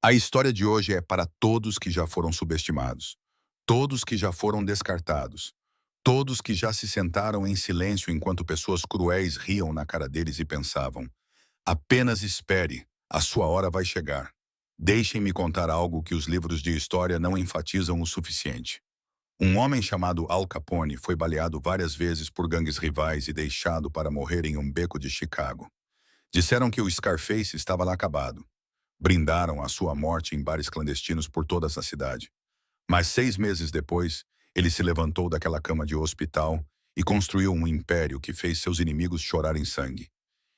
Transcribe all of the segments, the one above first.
A história de hoje é para todos que já foram subestimados, todos que já foram descartados, todos que já se sentaram em silêncio enquanto pessoas cruéis riam na cara deles e pensavam: apenas espere, a sua hora vai chegar. Deixem-me contar algo que os livros de história não enfatizam o suficiente. Um homem chamado Al Capone foi baleado várias vezes por gangues rivais e deixado para morrer em um beco de Chicago. Disseram que o Scarface estava lá acabado. Brindaram a sua morte em bares clandestinos por toda essa cidade. Mas 6 meses depois, ele se levantou daquela cama de hospital e construiu um império que fez seus inimigos chorarem sangue.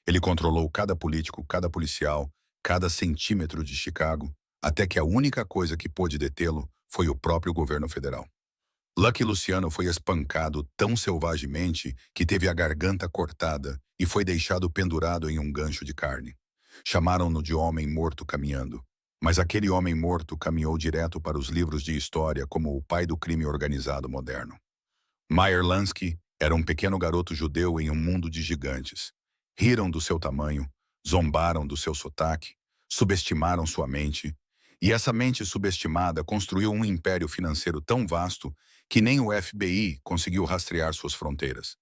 Ele controlou cada político, cada policial, cada centímetro de Chicago, até que a única coisa que pôde detê-lo foi o próprio governo federal. Lucky Luciano foi espancado tão selvagemente que teve a garganta cortada e foi deixado pendurado em um gancho de carne. Chamaram-no de homem morto caminhando. Mas aquele homem morto caminhou direto para os livros de história como o pai do crime organizado moderno. Meyer Lansky era um pequeno garoto judeu em um mundo de gigantes. Riram do seu tamanho, zombaram do seu sotaque, subestimaram sua mente, e essa mente subestimada construiu um império financeiro tão vasto que nem o FBI conseguiu rastrear suas fronteiras.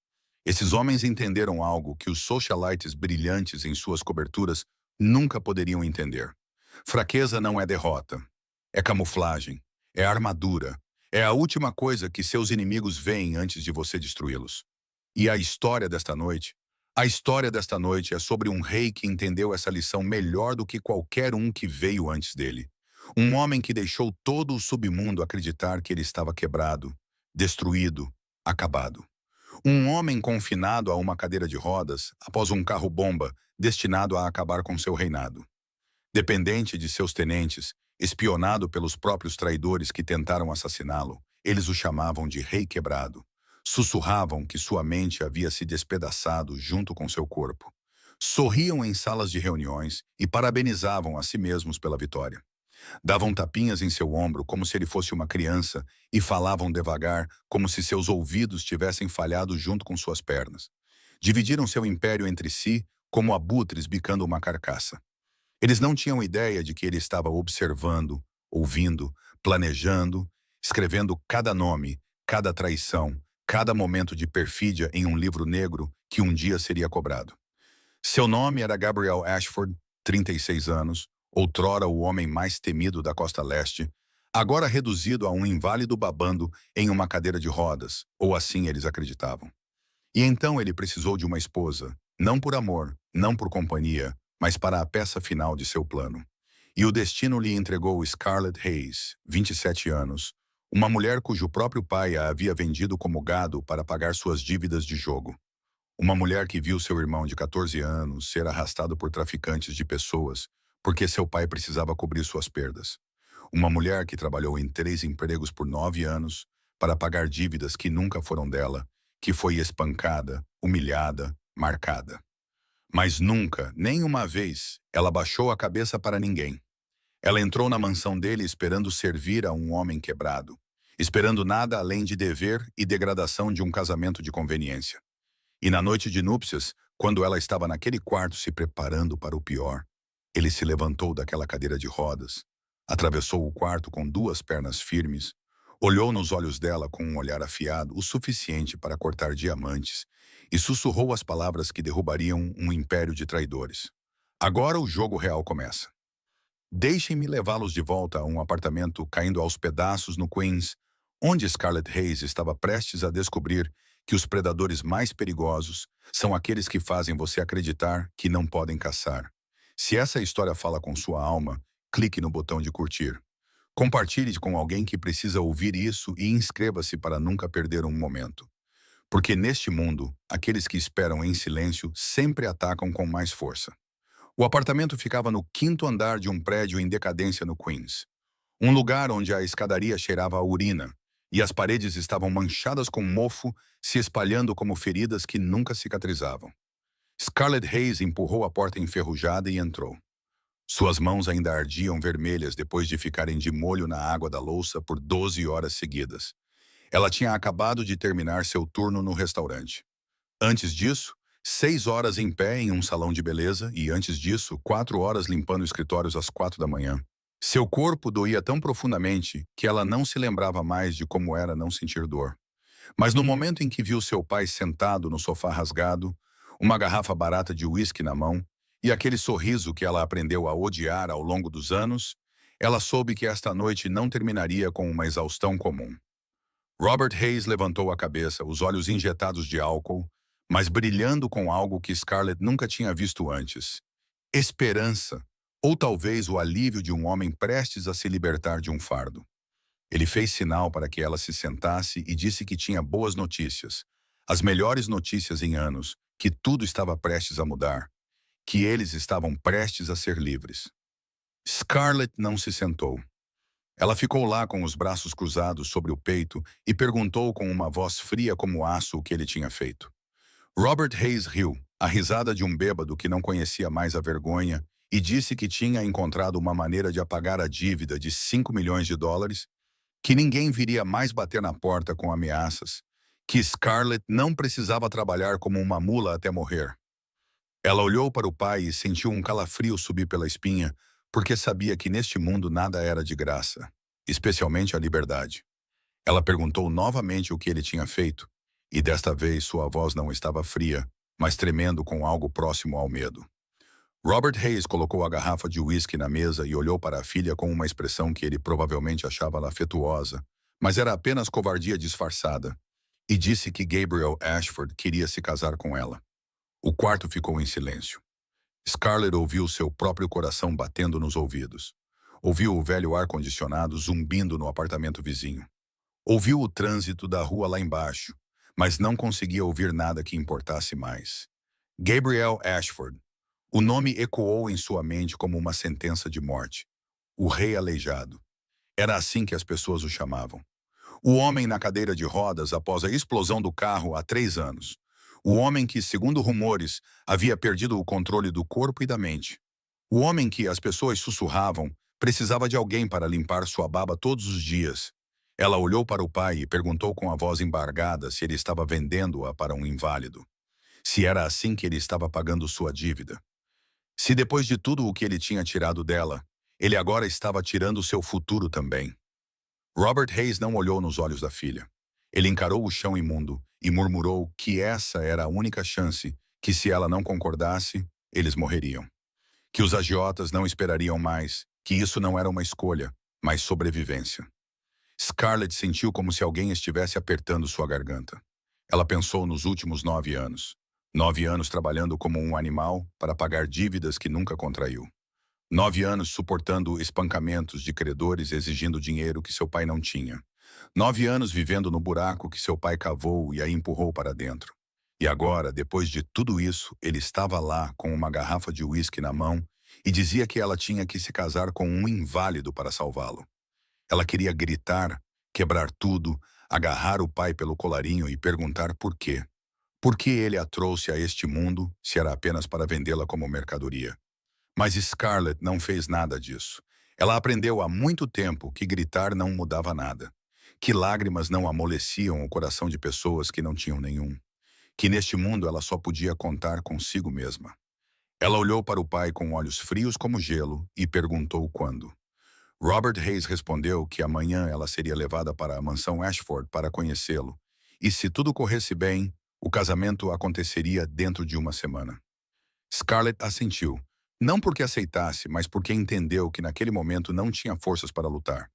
Esses homens entenderam algo que os socialites brilhantes em suas coberturas nunca poderiam entender. Fraqueza não é derrota. É camuflagem. É armadura. É a última coisa que seus inimigos veem antes de você destruí-los. E a história desta noite? A história desta noite é sobre um rei que entendeu essa lição melhor do que qualquer um que veio antes dele. Um homem que deixou todo o submundo acreditar que ele estava quebrado, destruído, acabado. Um homem confinado a uma cadeira de rodas após um carro-bomba destinado a acabar com seu reinado. Dependente de seus tenentes, espionado pelos próprios traidores que tentaram assassiná-lo, eles o chamavam de Rei Quebrado. Sussurravam que sua mente havia se despedaçado junto com seu corpo. Sorriam em salas de reuniões e parabenizavam a si mesmos pela vitória. Davam tapinhas em seu ombro como se ele fosse uma criança e falavam devagar como se seus ouvidos tivessem falhado junto com suas pernas. Dividiram seu império entre si como abutres bicando uma carcaça. Eles não tinham ideia de que ele estava observando, ouvindo, planejando, escrevendo cada nome, cada traição, cada momento de perfídia em um livro negro que um dia seria cobrado. Seu nome era Gabriel Ashford, 36 anos, outrora o homem mais temido da Costa Leste, agora reduzido a um inválido babando em uma cadeira de rodas, ou assim eles acreditavam. E então ele precisou de uma esposa, não por amor, não por companhia, mas para a peça final de seu plano. E o destino lhe entregou Scarlett Hayes, 27 anos, uma mulher cujo próprio pai a havia vendido como gado para pagar suas dívidas de jogo. Uma mulher que viu seu irmão de 14 anos ser arrastado por traficantes de pessoas porque seu pai precisava cobrir suas perdas. Uma mulher que trabalhou em 3 empregos por 9 anos para pagar dívidas que nunca foram dela, que foi espancada, humilhada, marcada. Mas nunca, nem uma vez, ela baixou a cabeça para ninguém. Ela entrou na mansão dele esperando servir a um homem quebrado, esperando nada além de dever e degradação de um casamento de conveniência. E na noite de núpcias, quando ela estava naquele quarto se preparando para o pior, ele se levantou daquela cadeira de rodas, atravessou o quarto com 2 pernas firmes, olhou nos olhos dela com um olhar afiado o suficiente para cortar diamantes e sussurrou as palavras que derrubariam um império de traidores. Agora o jogo real começa. Deixem-me levá-los de volta a um apartamento caindo aos pedaços no Queens, onde Scarlett Hayes estava prestes a descobrir que os predadores mais perigosos são aqueles que fazem você acreditar que não podem caçar. Se essa história fala com sua alma, clique no botão de curtir. Compartilhe com alguém que precisa ouvir isso e inscreva-se para nunca perder um momento. Porque neste mundo, aqueles que esperam em silêncio sempre atacam com mais força. O apartamento ficava no 5º andar de um prédio em decadência no Queens. Um lugar onde a escadaria cheirava a urina e as paredes estavam manchadas com mofo, se espalhando como feridas que nunca cicatrizavam. Scarlett Hayes empurrou a porta enferrujada e entrou. Suas mãos ainda ardiam vermelhas depois de ficarem de molho na água da louça por 12 horas seguidas. Ela tinha acabado de terminar seu turno no restaurante. Antes disso, 6 horas em pé em um salão de beleza e, antes disso, 4 horas limpando escritórios às 4 da manhã. Seu corpo doía tão profundamente que ela não se lembrava mais de como era não sentir dor. Mas no momento em que viu seu pai sentado no sofá rasgado, uma garrafa barata de uísque na mão e aquele sorriso que ela aprendeu a odiar ao longo dos anos, ela soube que esta noite não terminaria com uma exaustão comum. Robert Hayes levantou a cabeça, os olhos injetados de álcool, mas brilhando com algo que Scarlett nunca tinha visto antes. Esperança, ou talvez o alívio de um homem prestes a se libertar de um fardo. Ele fez sinal para que ela se sentasse e disse que tinha boas notícias, as melhores notícias em anos, que tudo estava prestes a mudar, que eles estavam prestes a ser livres. Scarlett não se sentou. Ela ficou lá com os braços cruzados sobre o peito e perguntou com uma voz fria como aço o que ele tinha feito. Robert Hayes riu, a risada de um bêbado que não conhecia mais a vergonha, e disse que tinha encontrado uma maneira de apagar a dívida de 5 milhões de dólares, que ninguém viria mais bater na porta com ameaças, que Scarlett não precisava trabalhar como uma mula até morrer. Ela olhou para o pai e sentiu um calafrio subir pela espinha, porque sabia que neste mundo nada era de graça, especialmente a liberdade. Ela perguntou novamente o que ele tinha feito, e desta vez sua voz não estava fria, mas tremendo com algo próximo ao medo. Robert Hayes colocou a garrafa de uísque na mesa e olhou para a filha com uma expressão que ele provavelmente achava afetuosa, mas era apenas covardia disfarçada, e disse que Gabriel Ashford queria se casar com ela. O quarto ficou em silêncio. Scarlett ouviu seu próprio coração batendo nos ouvidos. Ouviu o velho ar-condicionado zumbindo no apartamento vizinho. Ouviu o trânsito da rua lá embaixo, mas não conseguia ouvir nada que importasse mais. Gabriel Ashford. O nome ecoou em sua mente como uma sentença de morte. O rei aleijado. Era assim que as pessoas o chamavam. O homem na cadeira de rodas após a explosão do carro há 3 anos. O homem que, segundo rumores, havia perdido o controle do corpo e da mente. O homem que, as pessoas sussurravam, precisava de alguém para limpar sua baba todos os dias. Ela olhou para o pai e perguntou com a voz embargada se ele estava vendendo-a para um inválido. Se era assim que ele estava pagando sua dívida. Se depois de tudo o que ele tinha tirado dela, ele agora estava tirando seu futuro também. Robert Hayes não olhou nos olhos da filha. Ele encarou o chão imundo e murmurou que essa era a única chance, que se ela não concordasse, eles morreriam. Que os agiotas não esperariam mais, que isso não era uma escolha, mas sobrevivência. Scarlett sentiu como se alguém estivesse apertando sua garganta. Ela pensou nos últimos 9 anos. 9 anos trabalhando como um animal para pagar dívidas que nunca contraiu. 9 anos suportando espancamentos de credores exigindo dinheiro que seu pai não tinha. 9 anos vivendo no buraco que seu pai cavou e a empurrou para dentro. E agora, depois de tudo isso, ele estava lá com uma garrafa de uísque na mão e dizia que ela tinha que se casar com um inválido para salvá-lo. Ela queria gritar, quebrar tudo, agarrar o pai pelo colarinho e perguntar por quê. Por que ele a trouxe a este mundo se era apenas para vendê-la como mercadoria? Mas Scarlett não fez nada disso. Ela aprendeu há muito tempo que gritar não mudava nada. Que lágrimas não amoleciam o coração de pessoas que não tinham nenhum. Que neste mundo ela só podia contar consigo mesma. Ela olhou para o pai com olhos frios como gelo e perguntou quando. Robert Hayes respondeu que amanhã ela seria levada para a mansão Ashford para conhecê-lo. E se tudo corresse bem, o casamento aconteceria dentro de uma semana. Scarlett assentiu, não porque aceitasse, mas porque entendeu que naquele momento não tinha forças para lutar.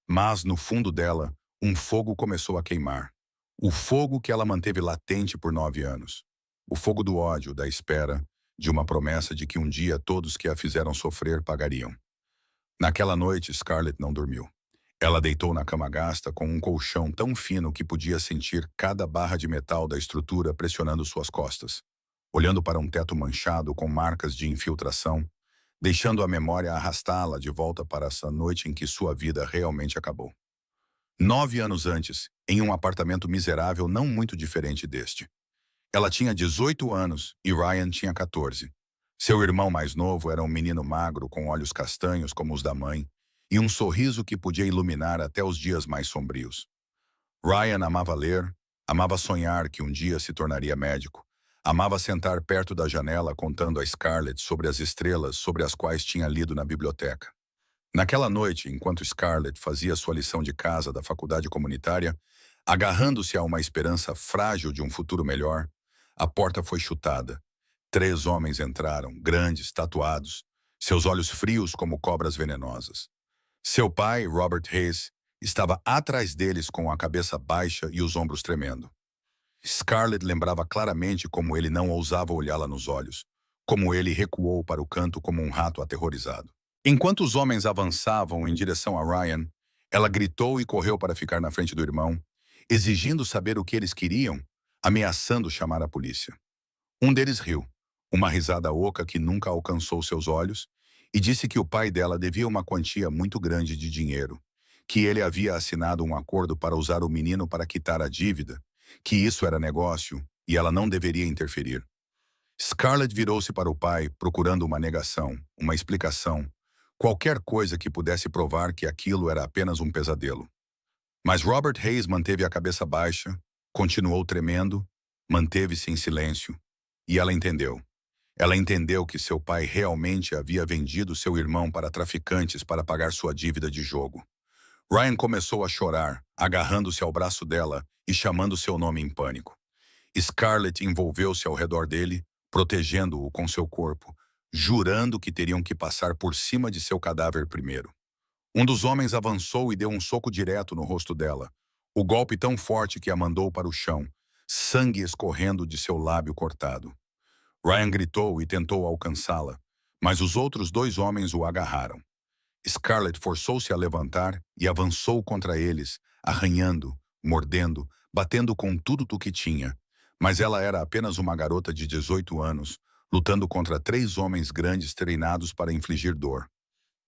Mas, no fundo dela, um fogo começou a queimar. O fogo que ela manteve latente por 9 anos. O fogo do ódio, da espera, de uma promessa de que um dia todos que a fizeram sofrer pagariam. Naquela noite, Scarlett não dormiu. Ela deitou na cama gasta com um colchão tão fino que podia sentir cada barra de metal da estrutura pressionando suas costas, olhando para um teto manchado com marcas de infiltração, deixando a memória arrastá-la de volta para essa noite em que sua vida realmente acabou. 9 anos antes, em um apartamento miserável não muito diferente deste. Ela tinha 18 anos e Ryan tinha 14. Seu irmão mais novo era um menino magro com olhos castanhos como os da mãe e um sorriso que podia iluminar até os dias mais sombrios. Ryan amava ler, amava sonhar que um dia se tornaria médico, amava sentar perto da janela contando a Scarlett sobre as estrelas sobre as quais tinha lido na biblioteca. Naquela noite, enquanto Scarlett fazia sua lição de casa da faculdade comunitária, agarrando-se a uma esperança frágil de um futuro melhor, a porta foi chutada. 3 homens entraram, grandes, tatuados, seus olhos frios como cobras venenosas. Seu pai, Robert Hayes, estava atrás deles com a cabeça baixa e os ombros tremendo. Scarlett lembrava claramente como ele não ousava olhá-la nos olhos, como ele recuou para o canto como um rato aterrorizado. Enquanto os homens avançavam em direção a Ryan, ela gritou e correu para ficar na frente do irmão, exigindo saber o que eles queriam, ameaçando chamar a polícia. Um deles riu, uma risada oca que nunca alcançou seus olhos, e disse que o pai dela devia uma quantia muito grande de dinheiro, que ele havia assinado um acordo para usar o menino para quitar a dívida, que isso era negócio e ela não deveria interferir. Scarlett virou-se para o pai, procurando uma negação, uma explicação, qualquer coisa que pudesse provar que aquilo era apenas um pesadelo. Mas Robert Hayes manteve a cabeça baixa, continuou tremendo, manteve-se em silêncio, e ela entendeu. Ela entendeu que seu pai realmente havia vendido seu irmão para traficantes para pagar sua dívida de jogo. Ryan começou a chorar, agarrando-se ao braço dela e chamando seu nome em pânico. Scarlett envolveu-se ao redor dele, protegendo-o com seu corpo, jurando que teriam que passar por cima de seu cadáver primeiro. Um dos homens avançou e deu um soco direto no rosto dela, o golpe tão forte que a mandou para o chão, sangue escorrendo de seu lábio cortado. Ryan gritou e tentou alcançá-la, mas os outros 2 homens o agarraram. Scarlett forçou-se a levantar e avançou contra eles, arranhando, mordendo, batendo com tudo o que tinha. Mas ela era apenas uma garota de 18 anos, lutando contra 3 homens grandes treinados para infligir dor.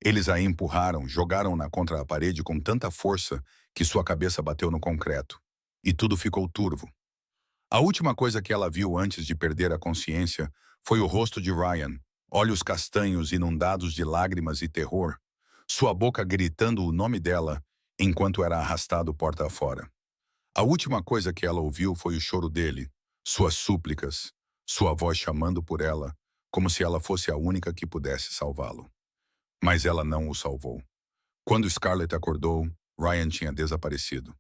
Eles a empurraram, jogaram-na contra a parede com tanta força que sua cabeça bateu no concreto. E tudo ficou turvo. A última coisa que ela viu antes de perder a consciência foi o rosto de Ryan, olhos castanhos inundados de lágrimas e terror, sua boca gritando o nome dela enquanto era arrastado porta afora. A última coisa que ela ouviu foi o choro dele, suas súplicas, sua voz chamando por ela, como se ela fosse a única que pudesse salvá-lo. Mas ela não o salvou. Quando Scarlett acordou, Ryan tinha desaparecido.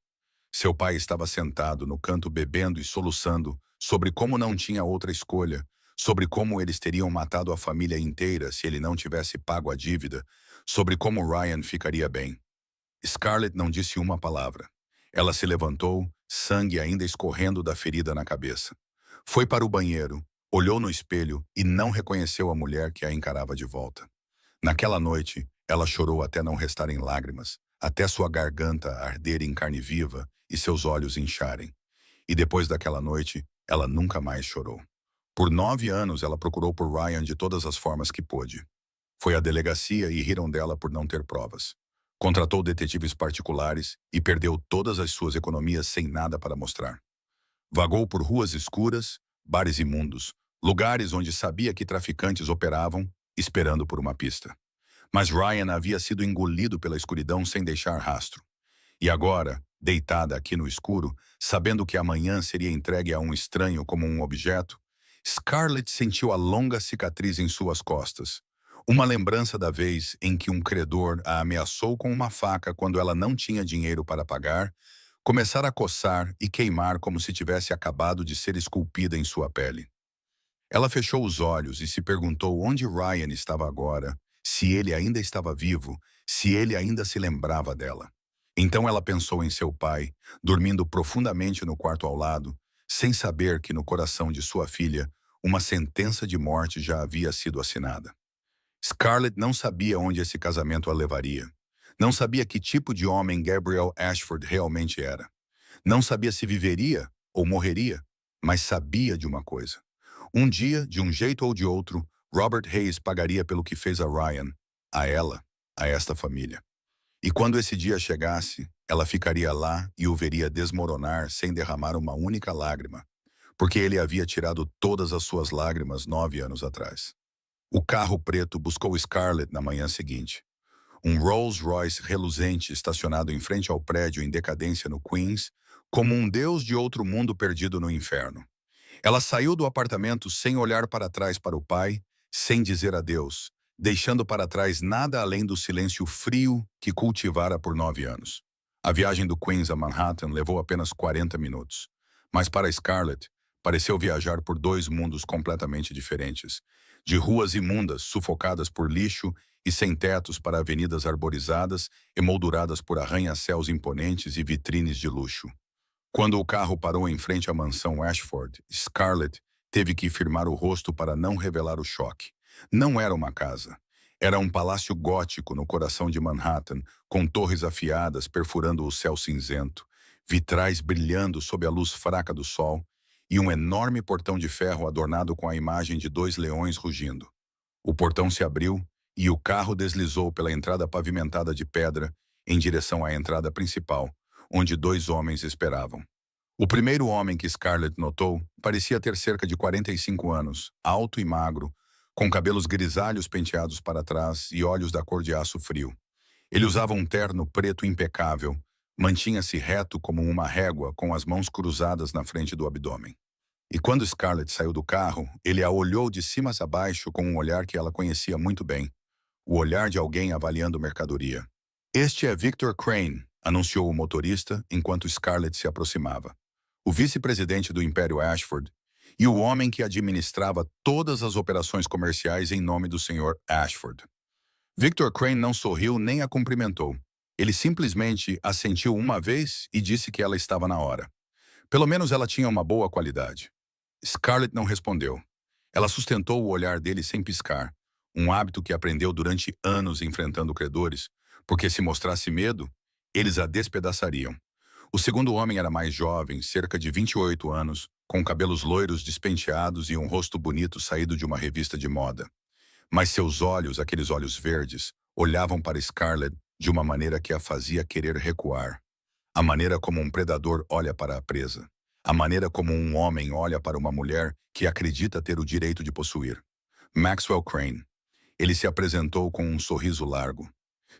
Seu pai estava sentado no canto bebendo e soluçando sobre como não tinha outra escolha, sobre como eles teriam matado a família inteira se ele não tivesse pago a dívida, sobre como Ryan ficaria bem. Scarlett não disse uma palavra. Ela se levantou, sangue ainda escorrendo da ferida na cabeça. Foi para o banheiro, olhou no espelho e não reconheceu a mulher que a encarava de volta. Naquela noite, ela chorou até não restarem lágrimas, até sua garganta arder em carne viva e seus olhos incharem. E depois daquela noite, ela nunca mais chorou. Por 9 anos, ela procurou por Ryan de todas as formas que pôde. Foi à delegacia e riram dela por não ter provas. Contratou detetives particulares e perdeu todas as suas economias sem nada para mostrar. Vagou por ruas escuras, bares imundos, lugares onde sabia que traficantes operavam, esperando por uma pista. Mas Ryan havia sido engolido pela escuridão sem deixar rastro. E agora, deitada aqui no escuro, sabendo que amanhã seria entregue a um estranho como um objeto, Scarlett sentiu a longa cicatriz em suas costas. Uma lembrança da vez em que um credor a ameaçou com uma faca quando ela não tinha dinheiro para pagar, começar a coçar e queimar como se tivesse acabado de ser esculpida em sua pele. Ela fechou os olhos e se perguntou onde Ryan estava agora, se ele ainda estava vivo, se ele ainda se lembrava dela. Então ela pensou em seu pai, dormindo profundamente no quarto ao lado, sem saber que no coração de sua filha uma sentença de morte já havia sido assinada. Scarlett não sabia onde esse casamento a levaria. Não sabia que tipo de homem Gabriel Ashford realmente era. Não sabia se viveria ou morreria, mas sabia de uma coisa. Um dia, de um jeito ou de outro, Robert Hayes pagaria pelo que fez a Ryan, a ela, a esta família. E quando esse dia chegasse, ela ficaria lá e o veria desmoronar sem derramar uma única lágrima, porque ele havia tirado todas as suas lágrimas 9 anos atrás. O carro preto buscou Scarlett na manhã seguinte. Um Rolls-Royce reluzente estacionado em frente ao prédio em decadência no Queens, como um deus de outro mundo perdido no inferno. Ela saiu do apartamento sem olhar para trás para o pai, sem dizer adeus, deixando para trás nada além do silêncio frio que cultivara por 9 anos. A viagem do Queens a Manhattan levou apenas 40 minutos, mas para Scarlett, pareceu viajar por dois mundos completamente diferentes, de ruas imundas, sufocadas por lixo e sem tetos para avenidas arborizadas, emolduradas por arranha-céus imponentes e vitrines de luxo. Quando o carro parou em frente à mansão Ashford, Scarlett teve que firmar o rosto para não revelar o choque. Não era uma casa. Era um palácio gótico no coração de Manhattan, com torres afiadas perfurando o céu cinzento, vitrais brilhando sob a luz fraca do sol e um enorme portão de ferro adornado com a imagem de dois leões rugindo. O portão se abriu e o carro deslizou pela entrada pavimentada de pedra em direção à entrada principal, onde dois homens esperavam. O primeiro homem que Scarlett notou parecia ter cerca de 45 anos, alto e magro, com cabelos grisalhos penteados para trás e olhos da cor de aço frio. Ele usava um terno preto impecável, mantinha-se reto como uma régua com as mãos cruzadas na frente do abdômen. E quando Scarlett saiu do carro, ele a olhou de cima a baixo com um olhar que ela conhecia muito bem, o olhar de alguém avaliando mercadoria. "Este é Victor Crane", anunciou o motorista enquanto Scarlett se aproximava. O vice-presidente do Império Ashford e o homem que administrava todas as operações comerciais em nome do Sr. Ashford. Victor Crane não sorriu nem a cumprimentou. Ele simplesmente assentiu uma vez e disse que ela estava na hora. Pelo menos ela tinha uma boa qualidade. Scarlett não respondeu. Ela sustentou o olhar dele sem piscar, um hábito que aprendeu durante anos enfrentando credores, porque se mostrasse medo, eles a despedaçariam. O segundo homem era mais jovem, cerca de 28 anos, com cabelos loiros despenteados e um rosto bonito saído de uma revista de moda. Mas seus olhos, aqueles olhos verdes, olhavam para Scarlett de uma maneira que a fazia querer recuar. A maneira como um predador olha para a presa. A maneira como um homem olha para uma mulher que acredita ter o direito de possuir. Maxwell Crane. Ele se apresentou com um sorriso largo.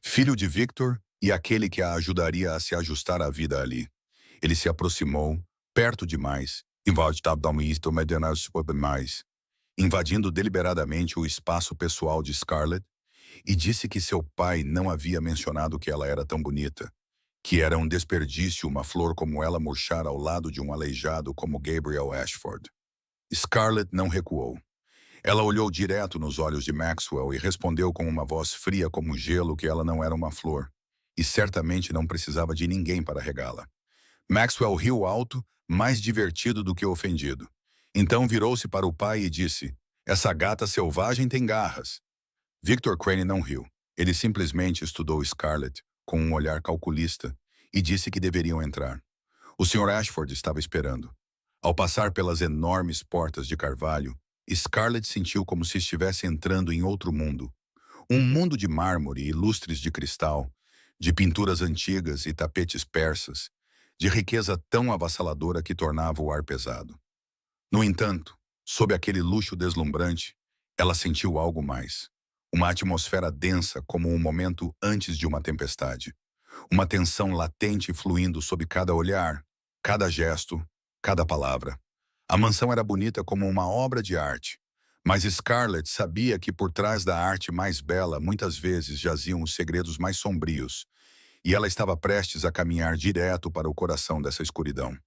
Filho de Victor e aquele que a ajudaria a se ajustar à vida ali. Ele se aproximou, perto demais, invadindo deliberadamente o espaço pessoal de Scarlett, e disse que seu pai não havia mencionado que ela era tão bonita, que era um desperdício uma flor como ela murchar ao lado de um aleijado como Gabriel Ashford. Scarlett não recuou. Ela olhou direto nos olhos de Maxwell e respondeu com uma voz fria como gelo que ela não era uma flor, e certamente não precisava de ninguém para regá-la. Maxwell riu alto, mais divertido do que ofendido. Então virou-se para o pai e disse: "Essa gata selvagem tem garras." Victor Crane não riu. Ele simplesmente estudou Scarlett com um olhar calculista e disse que deveriam entrar. O Sr. Ashford estava esperando. Ao passar pelas enormes portas de carvalho, Scarlett sentiu como se estivesse entrando em outro mundo. Um mundo de mármore e lustres de cristal, de pinturas antigas e tapetes persas, de riqueza tão avassaladora que tornava o ar pesado. No entanto, sob aquele luxo deslumbrante, ela sentiu algo mais. Uma atmosfera densa como um momento antes de uma tempestade. Uma tensão latente fluindo sob cada olhar, cada gesto, cada palavra. A mansão era bonita como uma obra de arte, mas Scarlett sabia que por trás da arte mais bela muitas vezes jaziam os segredos mais sombrios, e ela estava prestes a caminhar direto para o coração dessa escuridão.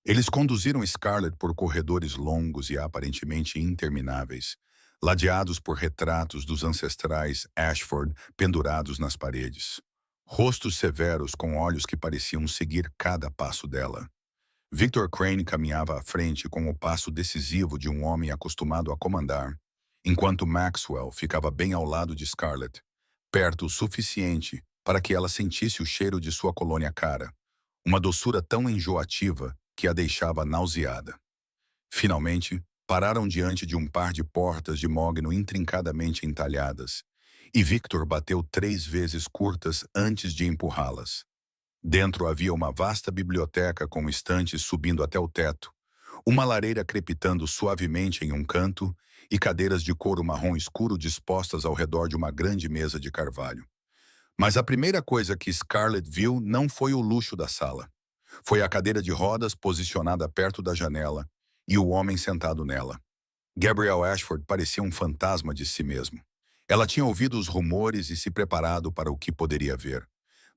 Eles conduziram Scarlett por corredores longos e aparentemente intermináveis, ladeados por retratos dos ancestrais Ashford pendurados nas paredes. Rostos severos com olhos que pareciam seguir cada passo dela. Victor Crane caminhava à frente com o passo decisivo de um homem acostumado a comandar, enquanto Maxwell ficava bem ao lado de Scarlett, perto o suficiente para que ela sentisse o cheiro de sua colônia cara, uma doçura tão enjoativa que a deixava nauseada. Finalmente, pararam diante de um par de portas de mogno intrincadamente entalhadas, e Victor bateu 3 vezes curtas antes de empurrá-las. Dentro havia uma vasta biblioteca com estantes subindo até o teto, uma lareira crepitando suavemente em um canto e cadeiras de couro marrom escuro dispostas ao redor de uma grande mesa de carvalho. Mas a primeira coisa que Scarlett viu não foi o luxo da sala. Foi a cadeira de rodas posicionada perto da janela e o homem sentado nela. Gabriel Ashford parecia um fantasma de si mesmo. Ela tinha ouvido os rumores e se preparado para o que poderia ver.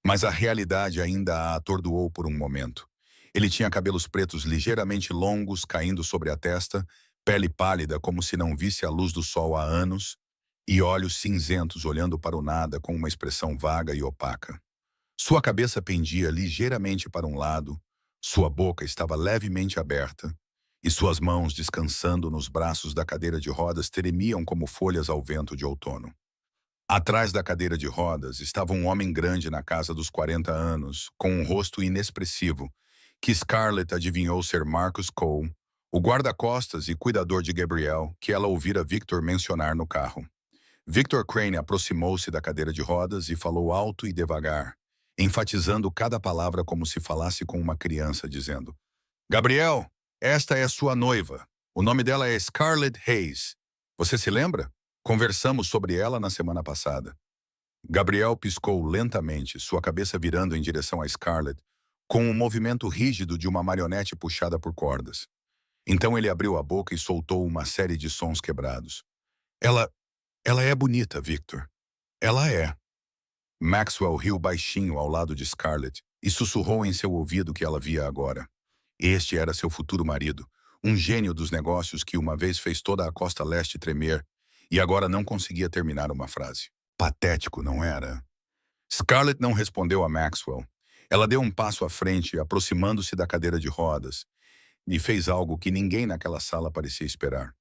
Mas a realidade ainda a atordoou por um momento. Ele tinha cabelos pretos ligeiramente longos caindo sobre a testa, pele pálida como se não visse a luz do sol há anos, e olhos cinzentos olhando para o nada com uma expressão vaga e opaca. Sua cabeça pendia ligeiramente para um lado, sua boca estava levemente aberta, e suas mãos descansando nos braços da cadeira de rodas tremiam como folhas ao vento de outono. Atrás da cadeira de rodas estava um homem grande na casa dos 40 anos, com um rosto inexpressivo, que Scarlett adivinhou ser Marcus Cole, o guarda-costas e cuidador de Gabriel, que ela ouvira Victor mencionar no carro. Victor Crane aproximou-se da cadeira de rodas e falou alto e devagar, enfatizando cada palavra como se falasse com uma criança, dizendo: Gabriel, esta é sua noiva. O nome dela é Scarlett Hayes. Você se lembra? Conversamos sobre ela na semana passada. Gabriel piscou lentamente, sua cabeça virando em direção a Scarlett, com um movimento rígido de uma marionete puxada por cordas. Então ele abriu a boca e soltou uma série de sons quebrados. Ela, ela é bonita, Victor. Ela é. Maxwell riu baixinho ao lado de Scarlett e sussurrou em seu ouvido que ela via agora. Este era seu futuro marido, um gênio dos negócios que uma vez fez toda a costa leste tremer e agora não conseguia terminar uma frase. Patético, não era? Scarlett não respondeu a Maxwell. Ela deu um passo à frente, aproximando-se da cadeira de rodas, e fez algo que ninguém naquela sala parecia esperar.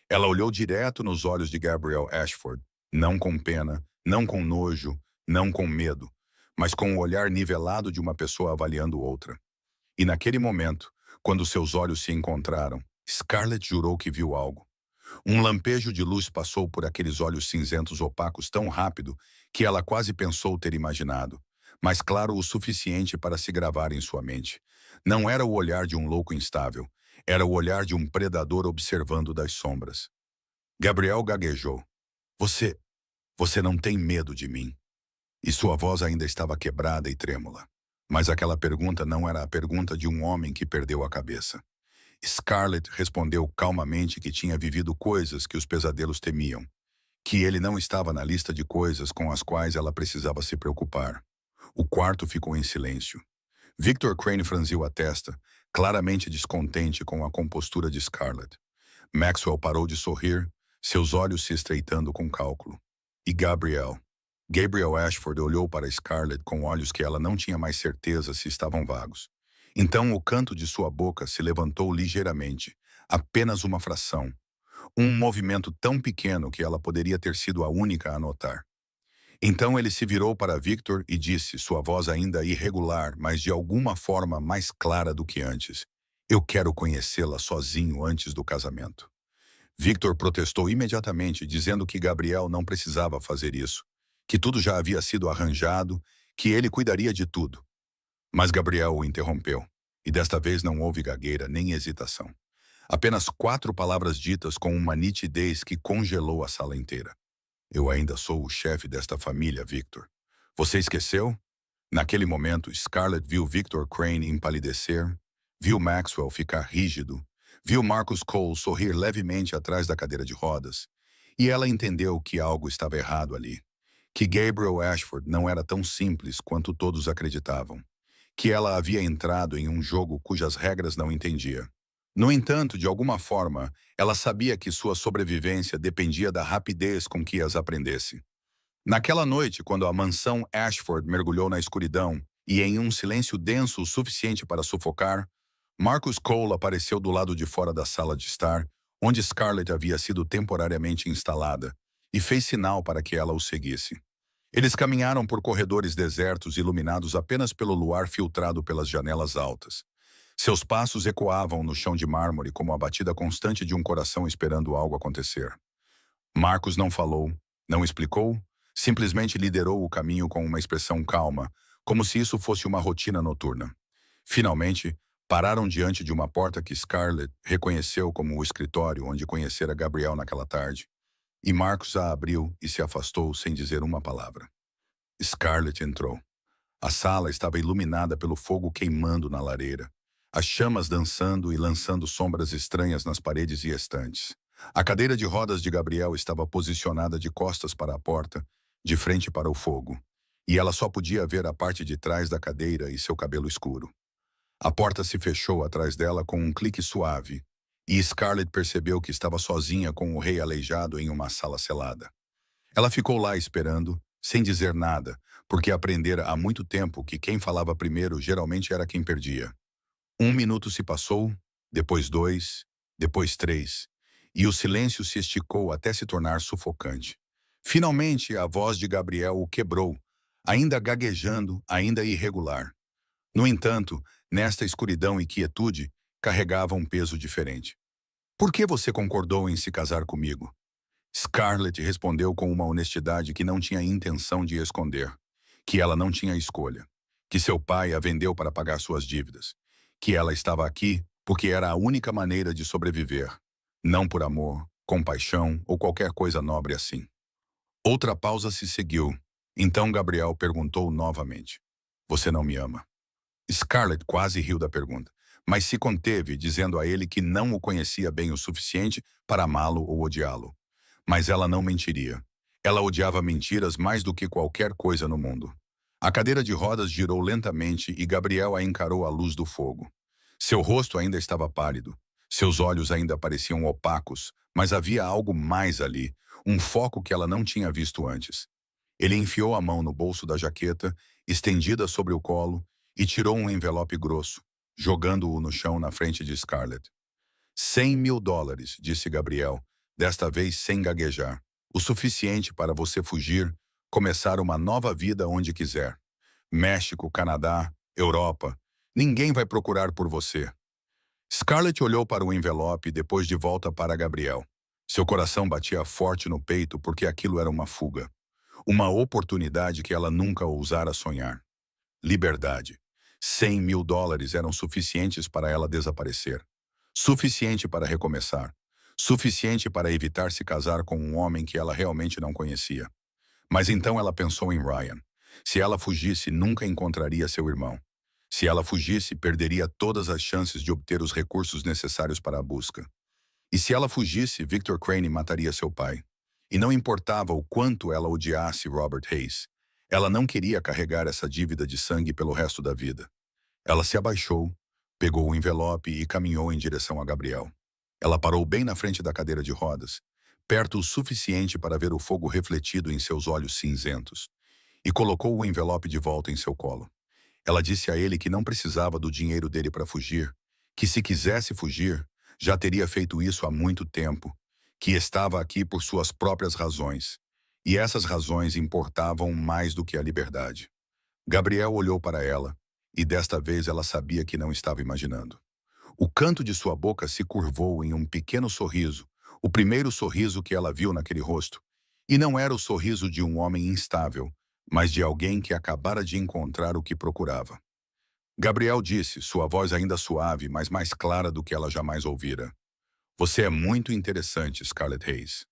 Ela olhou direto nos olhos de Gabriel Ashford, não com pena, não com nojo, não com medo, mas com o olhar nivelado de uma pessoa avaliando outra. E naquele momento, quando seus olhos se encontraram, Scarlett jurou que viu algo. Um lampejo de luz passou por aqueles olhos cinzentos opacos tão rápido que ela quase pensou ter imaginado, mas claro o suficiente para se gravar em sua mente. Não era o olhar de um louco instável, era o olhar de um predador observando das sombras. Gabriel gaguejou. Você, você não tem medo de mim? E sua voz ainda estava quebrada e trêmula. Mas aquela pergunta não era a pergunta de um homem que perdeu a cabeça. Scarlett respondeu calmamente que tinha vivido coisas que os pesadelos temiam, que ele não estava na lista de coisas com as quais ela precisava se preocupar. O quarto ficou em silêncio. Victor Crane franziu a testa, claramente descontente com a compostura de Scarlett. Maxwell parou de sorrir, seus olhos se estreitando com cálculo. E Gabriel Ashford olhou para Scarlett com olhos que ela não tinha mais certeza se estavam vagos. Então o canto de sua boca se levantou ligeiramente, apenas uma fração. Um movimento tão pequeno que ela poderia ter sido a única a notar. Então ele se virou para Victor e disse, sua voz ainda irregular, mas de alguma forma mais clara do que antes: Eu quero conhecê-la sozinho antes do casamento. Victor protestou imediatamente, dizendo que Gabriel não precisava fazer isso, que tudo já havia sido arranjado, que ele cuidaria de tudo. Mas Gabriel o interrompeu, e desta vez não houve gagueira nem hesitação. Apenas 4 palavras ditas com uma nitidez que congelou a sala inteira. Eu ainda sou o chefe desta família, Victor. Você esqueceu? Naquele momento, Scarlett viu Victor Crane empalidecer, viu Maxwell ficar rígido, viu Marcus Cole sorrir levemente atrás da cadeira de rodas, e ela entendeu que algo estava errado ali, que Gabriel Ashford não era tão simples quanto todos acreditavam, que ela havia entrado em um jogo cujas regras não entendia. No entanto, de alguma forma, ela sabia que sua sobrevivência dependia da rapidez com que as aprendesse. Naquela noite, quando a mansão Ashford mergulhou na escuridão e em um silêncio denso o suficiente para sufocar, Marcus Cole apareceu do lado de fora da sala de estar, onde Scarlett havia sido temporariamente instalada, e fez sinal para que ela o seguisse. Eles caminharam por corredores desertos iluminados apenas pelo luar filtrado pelas janelas altas. Seus passos ecoavam no chão de mármore como a batida constante de um coração esperando algo acontecer. Marcos não falou, não explicou, simplesmente liderou o caminho com uma expressão calma, como se isso fosse uma rotina noturna. Finalmente, pararam diante de uma porta que Scarlett reconheceu como o escritório onde conhecera Gabriel naquela tarde, e Marcos a abriu e se afastou sem dizer uma palavra. Scarlett entrou. A sala estava iluminada pelo fogo queimando na lareira, as chamas dançando e lançando sombras estranhas nas paredes e estantes. A cadeira de rodas de Gabriel estava posicionada de costas para a porta, de frente para o fogo, e ela só podia ver a parte de trás da cadeira e seu cabelo escuro. A porta se fechou atrás dela com um clique suave, e Scarlett percebeu que estava sozinha com o rei aleijado em uma sala selada. Ela ficou lá esperando, sem dizer nada, porque aprendera há muito tempo que quem falava primeiro geralmente era quem perdia. 1 minuto se passou, depois 2, depois 3, e o silêncio se esticou até se tornar sufocante. Finalmente, a voz de Gabriel o quebrou, ainda gaguejando, ainda irregular. No entanto, nesta escuridão e quietude, carregava um peso diferente. Por que você concordou em se casar comigo? Scarlett respondeu com uma honestidade que não tinha intenção de esconder, que ela não tinha escolha, que seu pai a vendeu para pagar suas dívidas, que ela estava aqui porque era a única maneira de sobreviver, não por amor, compaixão ou qualquer coisa nobre assim. Outra pausa se seguiu. Então Gabriel perguntou novamente: Você não me ama? Scarlett quase riu da pergunta, mas se conteve, dizendo a ele que não o conhecia bem o suficiente para amá-lo ou odiá-lo. Mas ela não mentiria. Ela odiava mentiras mais do que qualquer coisa no mundo. A cadeira de rodas girou lentamente e Gabriel a encarou à luz do fogo. Seu rosto ainda estava pálido. Seus olhos ainda pareciam opacos, mas havia algo mais ali, um foco que ela não tinha visto antes. Ele enfiou a mão no bolso da jaqueta, estendida sobre o colo, e tirou um envelope grosso, jogando-o no chão na frente de Scarlett. $100.000, disse Gabriel, desta vez sem gaguejar. O suficiente para você fugir, começar uma nova vida onde quiser. México, Canadá, Europa. Ninguém vai procurar por você. Scarlett olhou para o envelope e depois de volta para Gabriel. Seu coração batia forte no peito porque aquilo era uma fuga. Uma oportunidade que ela nunca ousara sonhar. Liberdade. $100.000 eram suficientes para ela desaparecer. Suficiente para recomeçar. Suficiente para evitar se casar com um homem que ela realmente não conhecia. Mas então ela pensou em Ryan. Se ela fugisse, nunca encontraria seu irmão. Se ela fugisse, perderia todas as chances de obter os recursos necessários para a busca. E se ela fugisse, Victor Crane mataria seu pai. E não importava o quanto ela odiasse Robert Hayes. Ela não queria carregar essa dívida de sangue pelo resto da vida. Ela se abaixou, pegou o envelope e caminhou em direção a Gabriel. Ela parou bem na frente da cadeira de rodas, perto o suficiente para ver o fogo refletido em seus olhos cinzentos, e colocou o envelope de volta em seu colo. Ela disse a ele que não precisava do dinheiro dele para fugir, que se quisesse fugir, já teria feito isso há muito tempo, que estava aqui por suas próprias razões, e essas razões importavam mais do que a liberdade. Gabriel olhou para ela, e desta vez ela sabia que não estava imaginando. O canto de sua boca se curvou em um pequeno sorriso, o primeiro sorriso que ela viu naquele rosto. E não era o sorriso de um homem instável, mas de alguém que acabara de encontrar o que procurava. Gabriel disse, sua voz ainda suave, mas mais clara do que ela jamais ouvira. Você é muito interessante, Scarlett Hayes.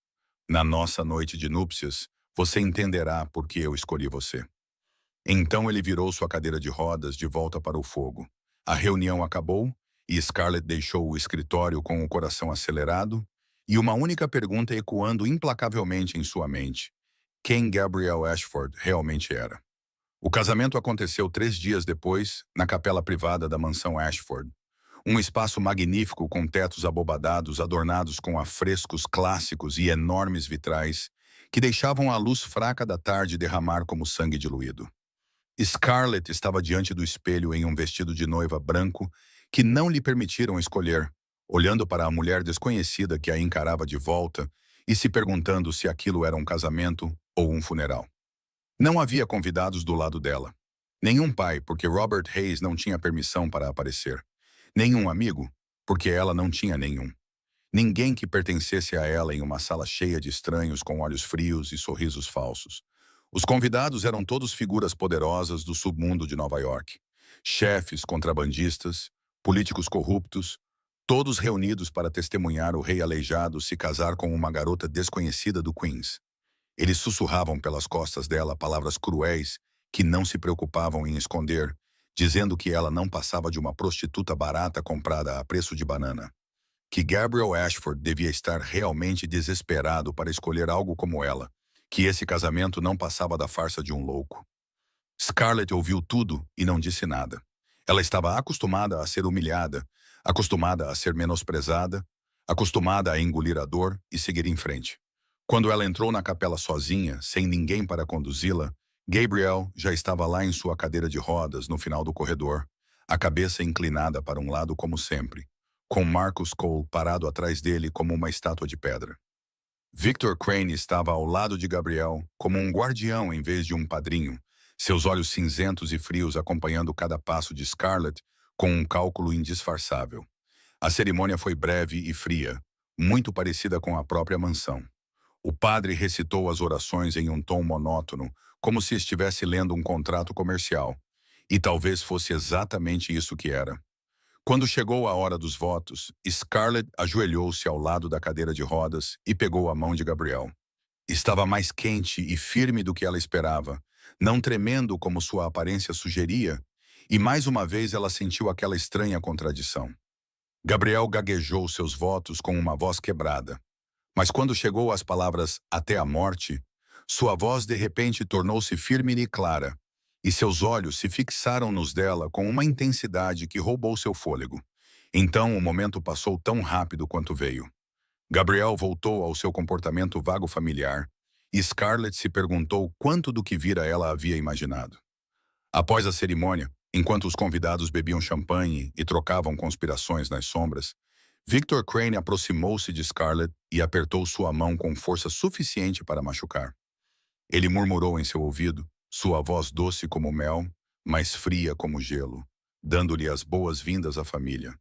Na nossa noite de núpcias, você entenderá por que eu escolhi você. Então ele virou sua cadeira de rodas de volta para o fogo. A reunião acabou e Scarlett deixou o escritório com o coração acelerado e uma única pergunta ecoando implacavelmente em sua mente. Quem Gabriel Ashford realmente era? O casamento aconteceu 3 dias depois, na capela privada da mansão Ashford. Um espaço magnífico com tetos abobadados adornados com afrescos clássicos e enormes vitrais que deixavam a luz fraca da tarde derramar como sangue diluído. Scarlett estava diante do espelho em um vestido de noiva branco que não lhe permitiram escolher, olhando para a mulher desconhecida que a encarava de volta e se perguntando se aquilo era um casamento ou um funeral. Não havia convidados do lado dela. Nenhum pai, porque Robert Hayes não tinha permissão para aparecer. Nenhum amigo, porque ela não tinha nenhum. Ninguém que pertencesse a ela em uma sala cheia de estranhos com olhos frios e sorrisos falsos. Os convidados eram todos figuras poderosas do submundo de Nova York. Chefes, contrabandistas, políticos corruptos, todos reunidos para testemunhar o rei aleijado se casar com uma garota desconhecida do Queens. Eles sussurravam pelas costas dela palavras cruéis que não se preocupavam em esconder, dizendo que ela não passava de uma prostituta barata comprada a preço de banana. que Gabriel Ashford devia estar realmente desesperado para escolher algo como ela, que esse casamento não passava da farsa de um louco. Scarlett ouviu tudo e não disse nada. Ela estava acostumada a ser humilhada, acostumada a ser menosprezada, acostumada a engolir a dor e seguir em frente. Quando ela entrou na capela sozinha, sem ninguém para conduzi-la, Gabriel já estava lá em sua cadeira de rodas no final do corredor, a cabeça inclinada para um lado como sempre, com Marcus Cole parado atrás dele como uma estátua de pedra. Victor Crane estava ao lado de Gabriel, como um guardião em vez de um padrinho, seus olhos cinzentos e frios acompanhando cada passo de Scarlett com um cálculo indisfarçável. A cerimônia foi breve e fria, muito parecida com a própria mansão. O padre recitou as orações em um tom monótono, como se estivesse lendo um contrato comercial. E talvez fosse exatamente isso que era. Quando chegou a hora dos votos, Scarlett ajoelhou-se ao lado da cadeira de rodas e pegou a mão de Gabriel. Estava mais quente e firme do que ela esperava, não tremendo como sua aparência sugeria, e mais uma vez ela sentiu aquela estranha contradição. Gabriel gaguejou seus votos com uma voz quebrada, mas quando chegou às palavras "até a morte", sua voz de repente tornou-se firme e clara, e seus olhos se fixaram nos dela com uma intensidade que roubou seu fôlego. Então o momento passou tão rápido quanto veio. Gabriel voltou ao seu comportamento vago familiar, e Scarlett se perguntou quanto do que vira ela havia imaginado. Após a cerimônia, enquanto os convidados bebiam champanhe e trocavam conspirações nas sombras, Victor Crane aproximou-se de Scarlett e apertou sua mão com força suficiente para machucar. Ele murmurou em seu ouvido, sua voz doce como mel, mas fria como gelo, dando-lhe as boas-vindas à família,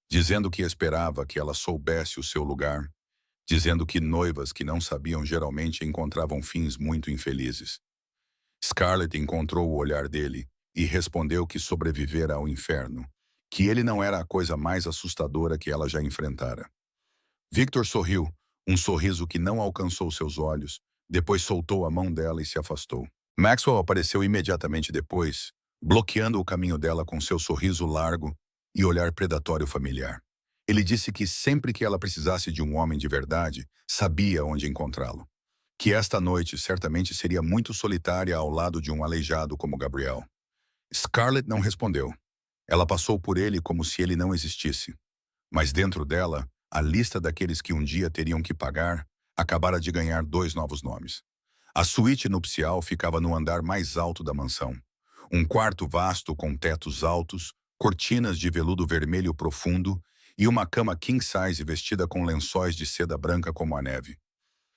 dizendo que esperava que ela soubesse o seu lugar, dizendo que noivas que não sabiam geralmente encontravam fins muito infelizes. Scarlett encontrou o olhar dele e respondeu que sobrevivera ao inferno, que ele não era a coisa mais assustadora que ela já enfrentara. Victor sorriu, um sorriso que não alcançou seus olhos, depois soltou a mão dela e se afastou. Maxwell apareceu imediatamente depois, bloqueando o caminho dela com seu sorriso largo e olhar predatório familiar. Ele disse que sempre que ela precisasse de um homem de verdade, sabia onde encontrá-lo. Que esta noite certamente seria muito solitária ao lado de um aleijado como Gabriel. Scarlett não respondeu. Ela passou por ele como se ele não existisse. Mas dentro dela, a lista daqueles que um dia teriam que pagar acabara de ganhar 2 novos nomes. A suíte nupcial ficava no andar mais alto da mansão. Um quarto vasto com tetos altos, cortinas de veludo vermelho profundo e uma cama king-size vestida com lençóis de seda branca como a neve.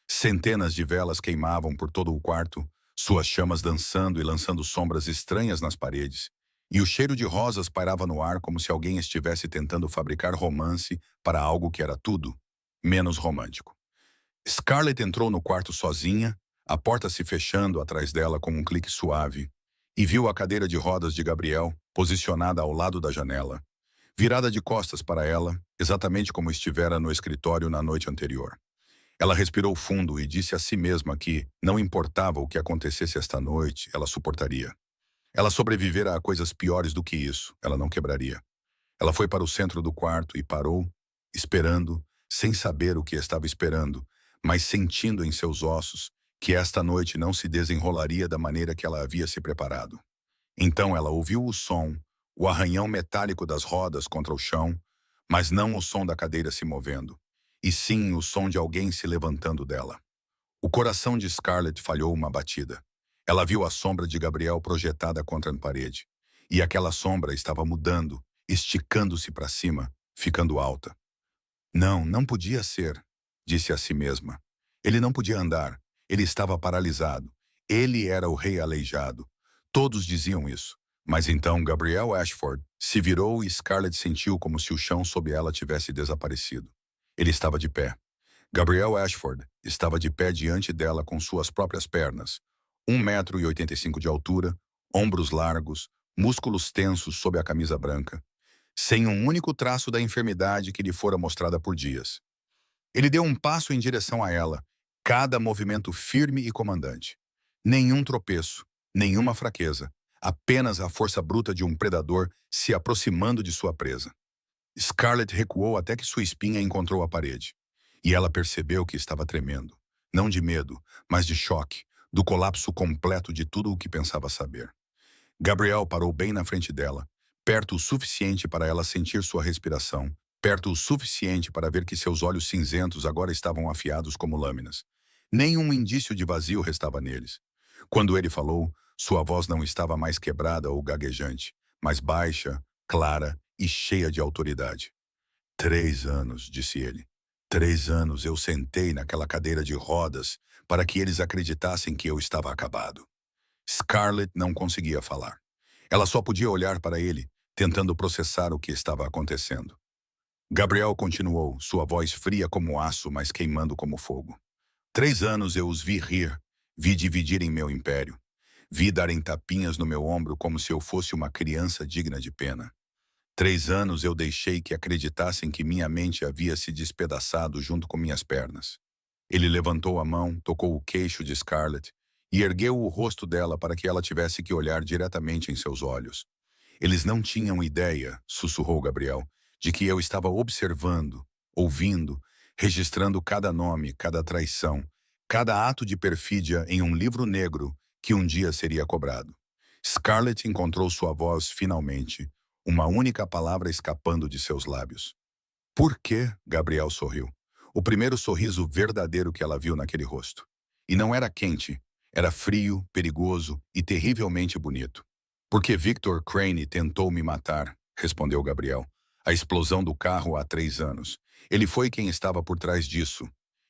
Centenas de velas queimavam por todo o quarto, suas chamas dançando e lançando sombras estranhas nas paredes, e o cheiro de rosas pairava no ar como se alguém estivesse tentando fabricar romance para algo que era tudo menos romântico. Scarlett entrou no quarto sozinha, a porta se fechando atrás dela com um clique suave, e viu a cadeira de rodas de Gabriel posicionada ao lado da janela, virada de costas para ela, exatamente como estivera no escritório na noite anterior. Ela respirou fundo e disse a si mesma que, não importava o que acontecesse esta noite, ela suportaria. Ela sobrevivera a coisas piores do que isso, ela não quebraria. Ela foi para o centro do quarto e parou, esperando, sem saber o que estava esperando, mas sentindo em seus ossos que esta noite não se desenrolaria da maneira que ela havia se preparado. Então ela ouviu o som, o arranhão metálico das rodas contra o chão, mas não o som da cadeira se movendo, e sim o som de alguém se levantando dela. O coração de Scarlett falhou uma batida. Ela viu a sombra de Gabriel projetada contra a parede, e aquela sombra estava mudando, esticando-se para cima, ficando alta. Não, não podia ser, disse a si mesma. Ele não podia andar, ele estava paralisado. Ele era o rei aleijado. Todos diziam isso. Mas então Gabriel Ashford se virou e Scarlett sentiu como se o chão sob ela tivesse desaparecido. Ele estava de pé. Gabriel Ashford estava de pé diante dela com suas próprias pernas, 1,85 m de altura, ombros largos, músculos tensos sob a camisa branca, sem um único traço da enfermidade que lhe fora mostrada por dias. Ele deu um passo em direção a ela, cada movimento firme e comandante. Nenhum tropeço, nenhuma fraqueza, apenas a força bruta de um predador se aproximando de sua presa. Scarlett recuou até que sua espinha encontrou a parede. E ela percebeu que estava tremendo. Não de medo, mas de choque, do colapso completo de tudo o que pensava saber. Gabriel parou bem na frente dela, perto o suficiente para ela sentir sua respiração, perto o suficiente para ver que seus olhos cinzentos agora estavam afiados como lâminas. Nenhum indício de vazio restava neles. Quando ele falou, sua voz não estava mais quebrada ou gaguejante, mas baixa, clara e cheia de autoridade. 3 anos, disse ele. 3 anos eu sentei naquela cadeira de rodas para que eles acreditassem que eu estava acabado. Scarlett não conseguia falar. Ela só podia olhar para ele, tentando processar o que estava acontecendo. Gabriel continuou, sua voz fria como aço, mas queimando como fogo. 3 anos eu os vi rir, vi dividirem meu império. Vi darem tapinhas no meu ombro como se eu fosse uma criança digna de pena. 3 anos eu deixei que acreditassem que minha mente havia se despedaçado junto com minhas pernas. Ele levantou a mão, tocou o queixo de Scarlett e ergueu o rosto dela para que ela tivesse que olhar diretamente em seus olhos. Eles não tinham ideia, sussurrou Gabriel, de que eu estava observando, ouvindo, registrando cada nome, cada traição, cada ato de perfídia em um livro negro que um dia seria cobrado. Scarlett encontrou sua voz finalmente, uma única palavra escapando de seus lábios. Por quê? Gabriel sorriu. O primeiro sorriso verdadeiro que ela viu naquele rosto. E não era quente, era frio, perigoso e terrivelmente bonito. Porque Victor Crane tentou me matar, respondeu Gabriel. A explosão do carro há 3 anos. Ele foi quem estava por trás disso.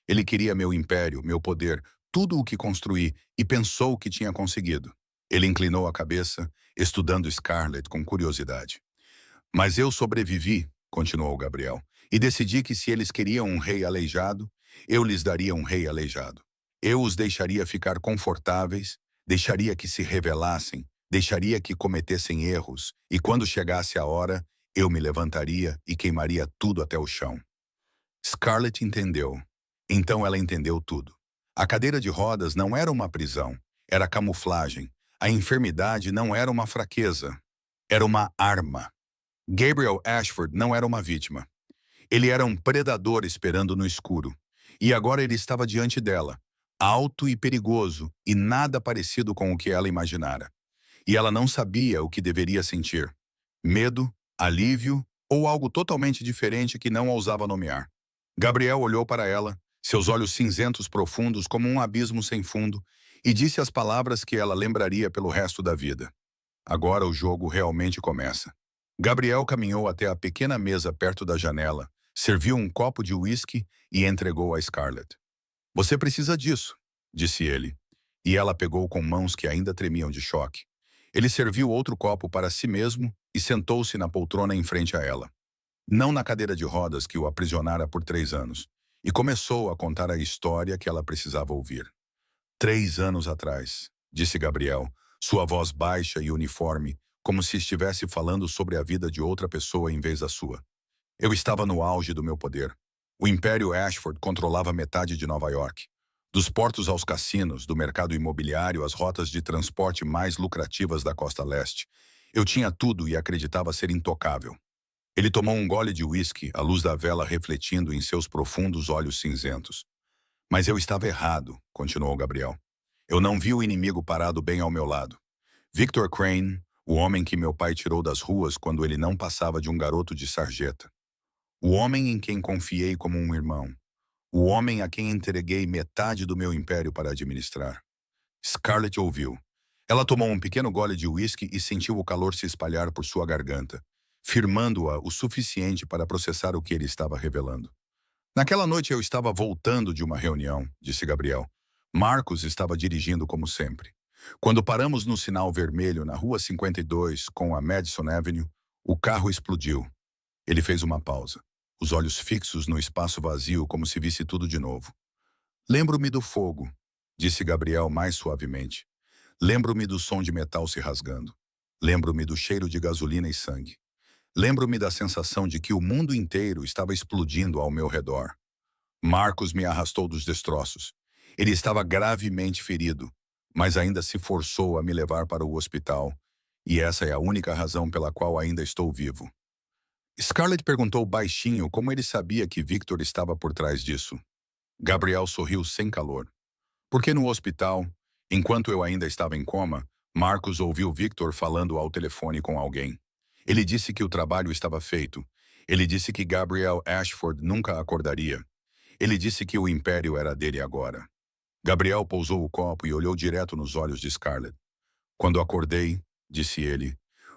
Ele queria meu império, meu poder, tudo o que construí e pensou que tinha conseguido. Ele inclinou a cabeça, estudando Scarlett com curiosidade. Mas eu sobrevivi, continuou Gabriel, e decidi que se eles queriam um rei aleijado, eu lhes daria um rei aleijado. Eu os deixaria ficar confortáveis, deixaria que se rebelassem, deixaria que cometessem erros, e quando chegasse a hora, eu me levantaria e queimaria tudo até o chão. Scarlett entendeu. Então ela entendeu tudo. A cadeira de rodas não era uma prisão, era camuflagem. A enfermidade não era uma fraqueza, era uma arma. Gabriel Ashford não era uma vítima. Ele era um predador esperando no escuro. E agora ele estava diante dela, alto e perigoso, e nada parecido com o que ela imaginara. E ela não sabia o que deveria sentir. Medo, alívio ou algo totalmente diferente que não ousava nomear. Gabriel olhou para ela, seus olhos cinzentos profundos como um abismo sem fundo, e disse as palavras que ela lembraria pelo resto da vida. Agora o jogo realmente começa. Gabriel caminhou até a pequena mesa perto da janela, serviu um copo de uísque e entregou a Scarlett. Você precisa disso, disse ele. E ela pegou com mãos que ainda tremiam de choque. Ele serviu outro copo para si mesmo e sentou-se na poltrona em frente a ela. Não na cadeira de rodas que o aprisionara por 3 anos. E começou a contar a história que ela precisava ouvir. 3 anos atrás, disse Gabriel, sua voz baixa e uniforme, como se estivesse falando sobre a vida de outra pessoa em vez da sua. Eu estava no auge do meu poder. O Império Ashford controlava metade de Nova York. Dos portos aos cassinos, do mercado imobiliário às rotas de transporte mais lucrativas da costa leste. Eu tinha tudo e acreditava ser intocável. Ele tomou um gole de uísque, a luz da vela refletindo em seus profundos olhos cinzentos. Mas eu estava errado, continuou Gabriel. Eu não vi o inimigo parado bem ao meu lado. Victor Crane, o homem que meu pai tirou das ruas quando ele não passava de um garoto de sarjeta. O homem em quem confiei como um irmão. O homem a quem entreguei metade do meu império para administrar. Scarlett ouviu. Ela tomou um pequeno gole de uísque e sentiu o calor se espalhar por sua garganta, firmando-a o suficiente para processar o que ele estava revelando. Naquela noite eu estava voltando de uma reunião, disse Gabriel. Marcos estava dirigindo como sempre. Quando paramos no sinal vermelho na Rua 52 com a Madison Avenue, o carro explodiu. Ele fez uma pausa, os olhos fixos no espaço vazio como se visse tudo de novo. Lembro-me do fogo, disse Gabriel mais suavemente. Lembro-me do som de metal se rasgando. Lembro-me do cheiro de gasolina e sangue. Lembro-me da sensação de que o mundo inteiro estava explodindo ao meu redor. Marcos me arrastou dos destroços. Ele estava gravemente ferido, mas ainda se forçou a me levar para o hospital, e essa é a única razão pela qual ainda estou vivo. Scarlett perguntou baixinho como ele sabia que Victor estava por trás disso. Gabriel sorriu sem calor. Porque no hospital, enquanto eu ainda estava em coma, Marcos ouviu Victor falando ao telefone com alguém. Ele disse que o trabalho estava feito. Ele disse que Gabriel Ashford nunca acordaria. Ele disse que o império era dele agora. Gabriel pousou o copo e olhou direto nos olhos de Scarlett. Quando acordei, disse ele,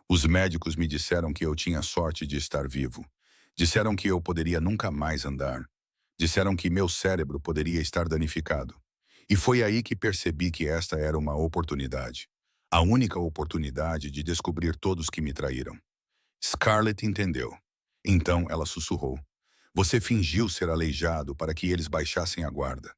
os médicos me disseram que eu tinha sorte de estar vivo. Disseram que eu poderia nunca mais andar. Disseram que meu cérebro poderia estar danificado. E foi aí que percebi que esta era uma oportunidade. A única oportunidade de descobrir todos que me traíram. Scarlett entendeu. Então ela sussurrou. Você fingiu ser aleijado para que eles baixassem a guarda.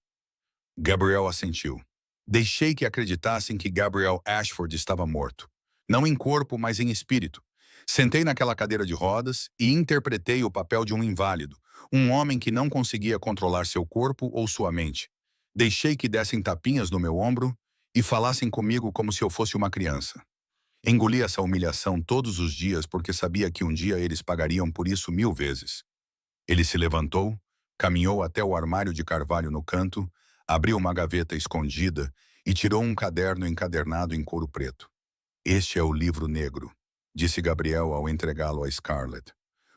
Gabriel assentiu. Deixei que acreditassem que Gabriel Ashford estava morto. Não em corpo, mas em espírito. Sentei naquela cadeira de rodas e interpretei o papel de um inválido, um homem que não conseguia controlar seu corpo ou sua mente. Deixei que dessem tapinhas no meu ombro e falassem comigo como se eu fosse uma criança. Engoli essa humilhação todos os dias porque sabia que um dia eles pagariam por isso 1000 vezes. Ele se levantou, caminhou até o armário de carvalho no canto, abriu uma gaveta escondida e tirou um caderno encadernado em couro preto. Este é o livro negro, disse Gabriel ao entregá-lo a Scarlett.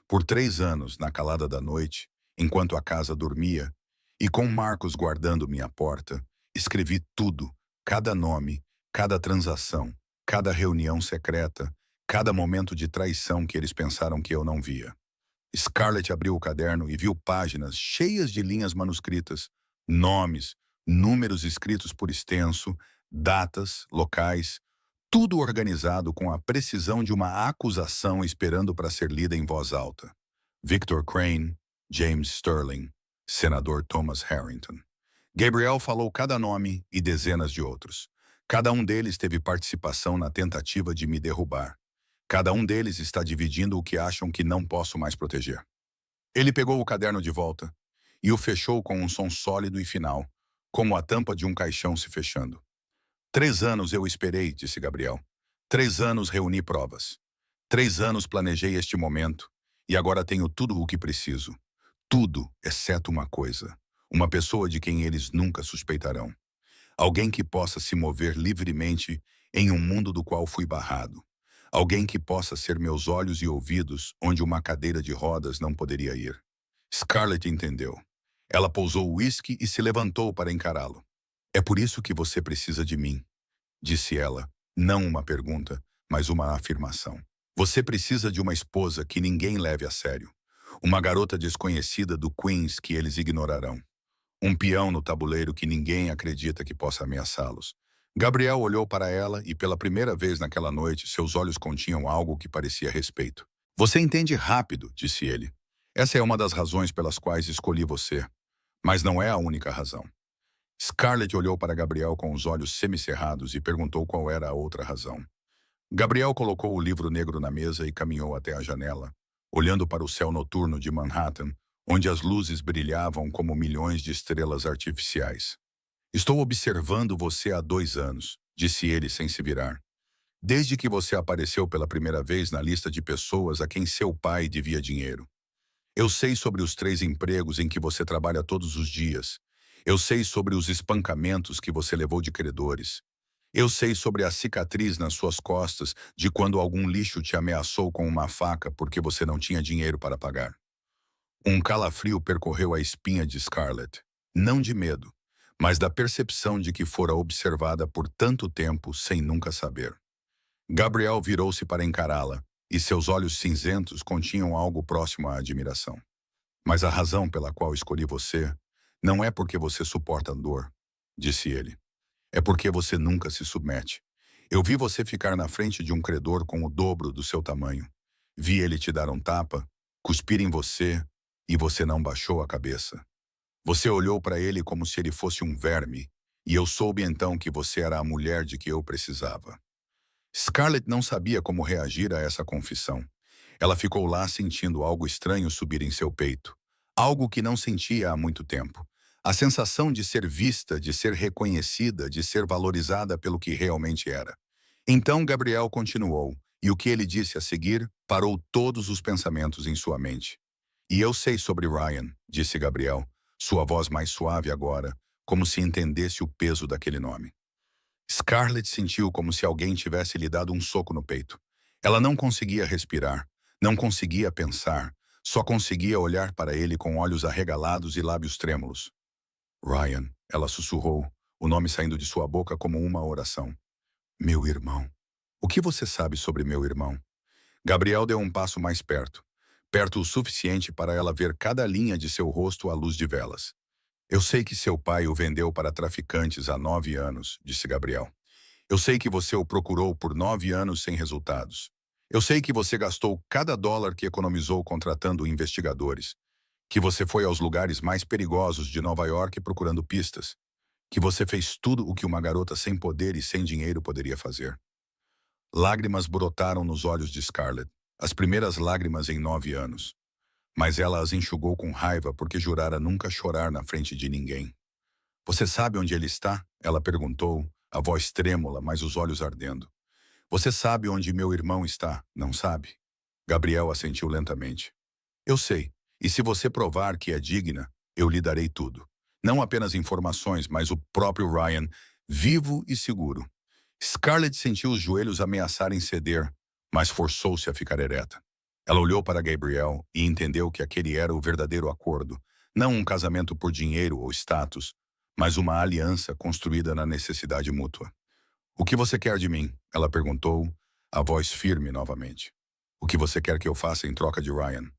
Por 3 anos, na calada da noite, enquanto a casa dormia, e com Marcos guardando minha porta, escrevi tudo, cada nome, cada transação, cada reunião secreta, cada momento de traição que eles pensaram que eu não via. Scarlett abriu o caderno e viu páginas cheias de linhas manuscritas, nomes, números escritos por extenso, datas, locais, tudo organizado com a precisão de uma acusação esperando para ser lida em voz alta. Victor Crane, James Sterling, senador Thomas Harrington. Gabriel falou cada nome e dezenas de outros. Cada um deles teve participação na tentativa de me derrubar. Cada um deles está dividindo o que acham que não posso mais proteger. Ele pegou o caderno de volta e o fechou com um som sólido e final, como a tampa de um caixão se fechando. 3 anos eu esperei, disse Gabriel. 3 anos reuni provas. 3 anos planejei este momento e agora tenho tudo o que preciso. Tudo, exceto uma coisa. Uma pessoa de quem eles nunca suspeitarão. Alguém que possa se mover livremente em um mundo do qual fui barrado. Alguém que possa ser meus olhos e ouvidos onde uma cadeira de rodas não poderia ir. Scarlett entendeu. Ela pousou o uísque e se levantou para encará-lo. É por isso que você precisa de mim, disse ela, não uma pergunta, mas uma afirmação. Você precisa de uma esposa que ninguém leve a sério. Uma garota desconhecida do Queens que eles ignorarão. Um peão no tabuleiro que ninguém acredita que possa ameaçá-los. Gabriel olhou para ela e pela primeira vez naquela noite seus olhos continham algo que parecia respeito. Você entende rápido, disse ele. Essa é uma das razões pelas quais escolhi você. Mas não é a única razão. Scarlett olhou para Gabriel com os olhos semicerrados e perguntou qual era a outra razão. Gabriel colocou o livro negro na mesa e caminhou até a janela, olhando para o céu noturno de Manhattan, onde as luzes brilhavam como milhões de estrelas artificiais. Estou observando você há 2 anos, disse ele sem se virar. Desde que você apareceu pela primeira vez na lista de pessoas a quem seu pai devia dinheiro. Eu sei sobre os 3 empregos em que você trabalha todos os dias. Eu sei sobre os espancamentos que você levou de credores. Eu sei sobre a cicatriz nas suas costas de quando algum lixo te ameaçou com uma faca porque você não tinha dinheiro para pagar. Um calafrio percorreu a espinha de Scarlett, não de medo, mas da percepção de que fora observada por tanto tempo sem nunca saber. Gabriel virou-se para encará-la, e seus olhos cinzentos continham algo próximo à admiração. Mas a razão pela qual escolhi você não é porque você suporta a dor, disse ele. É porque você nunca se submete. Eu vi você ficar na frente de um credor com o dobro do seu tamanho. Vi ele te dar um tapa, cuspir em você, e você não baixou a cabeça. Você olhou para ele como se ele fosse um verme, e eu soube então que você era a mulher de que eu precisava. Scarlett não sabia como reagir a essa confissão. Ela ficou lá sentindo algo estranho subir em seu peito. Algo que não sentia há muito tempo. A sensação de ser vista, de ser reconhecida, de ser valorizada pelo que realmente era. Então Gabriel continuou, E o que ele disse a seguir parou todos os pensamentos em sua mente. E eu sei sobre Ryan, disse Gabriel, sua voz mais suave agora, como se entendesse o peso daquele nome. Scarlett sentiu como se alguém tivesse lhe dado um soco no peito. Ela não conseguia respirar, não conseguia pensar, só conseguia olhar para ele com olhos arregalados e lábios trêmulos. Ryan, ela sussurrou, o nome saindo de sua boca como uma oração. Meu irmão. O que você sabe sobre meu irmão? Gabriel deu um passo mais perto. Perto o suficiente para ela ver cada linha de seu rosto à luz de velas. Eu sei que seu pai o vendeu para traficantes há 9 anos, disse Gabriel. Eu sei que você o procurou por 9 anos sem resultados. Eu sei que você gastou cada dólar que economizou contratando investigadores. Que você foi aos lugares mais perigosos de Nova York procurando pistas. Que você fez tudo o que uma garota sem poder e sem dinheiro poderia fazer. Lágrimas brotaram nos olhos de Scarlett, as primeiras lágrimas em 9 anos. Mas ela as enxugou com raiva porque jurara nunca chorar na frente de ninguém. Você sabe onde ele está? Ela perguntou, a voz trêmula, mas os olhos ardendo. Você sabe onde meu irmão está, não sabe? Gabriel assentiu lentamente. Eu sei, e se você provar que é digna, eu lhe darei tudo. Não apenas informações, mas o próprio Ryan, vivo e seguro. Scarlett sentiu os joelhos ameaçarem ceder, mas forçou-se a ficar ereta. Ela olhou para Gabriel e entendeu que aquele era o verdadeiro acordo, não um casamento por dinheiro ou status, mas uma aliança construída na necessidade mútua. O que você quer de mim? Ela perguntou, a voz firme novamente. O que você quer que eu faça em troca de Ryan?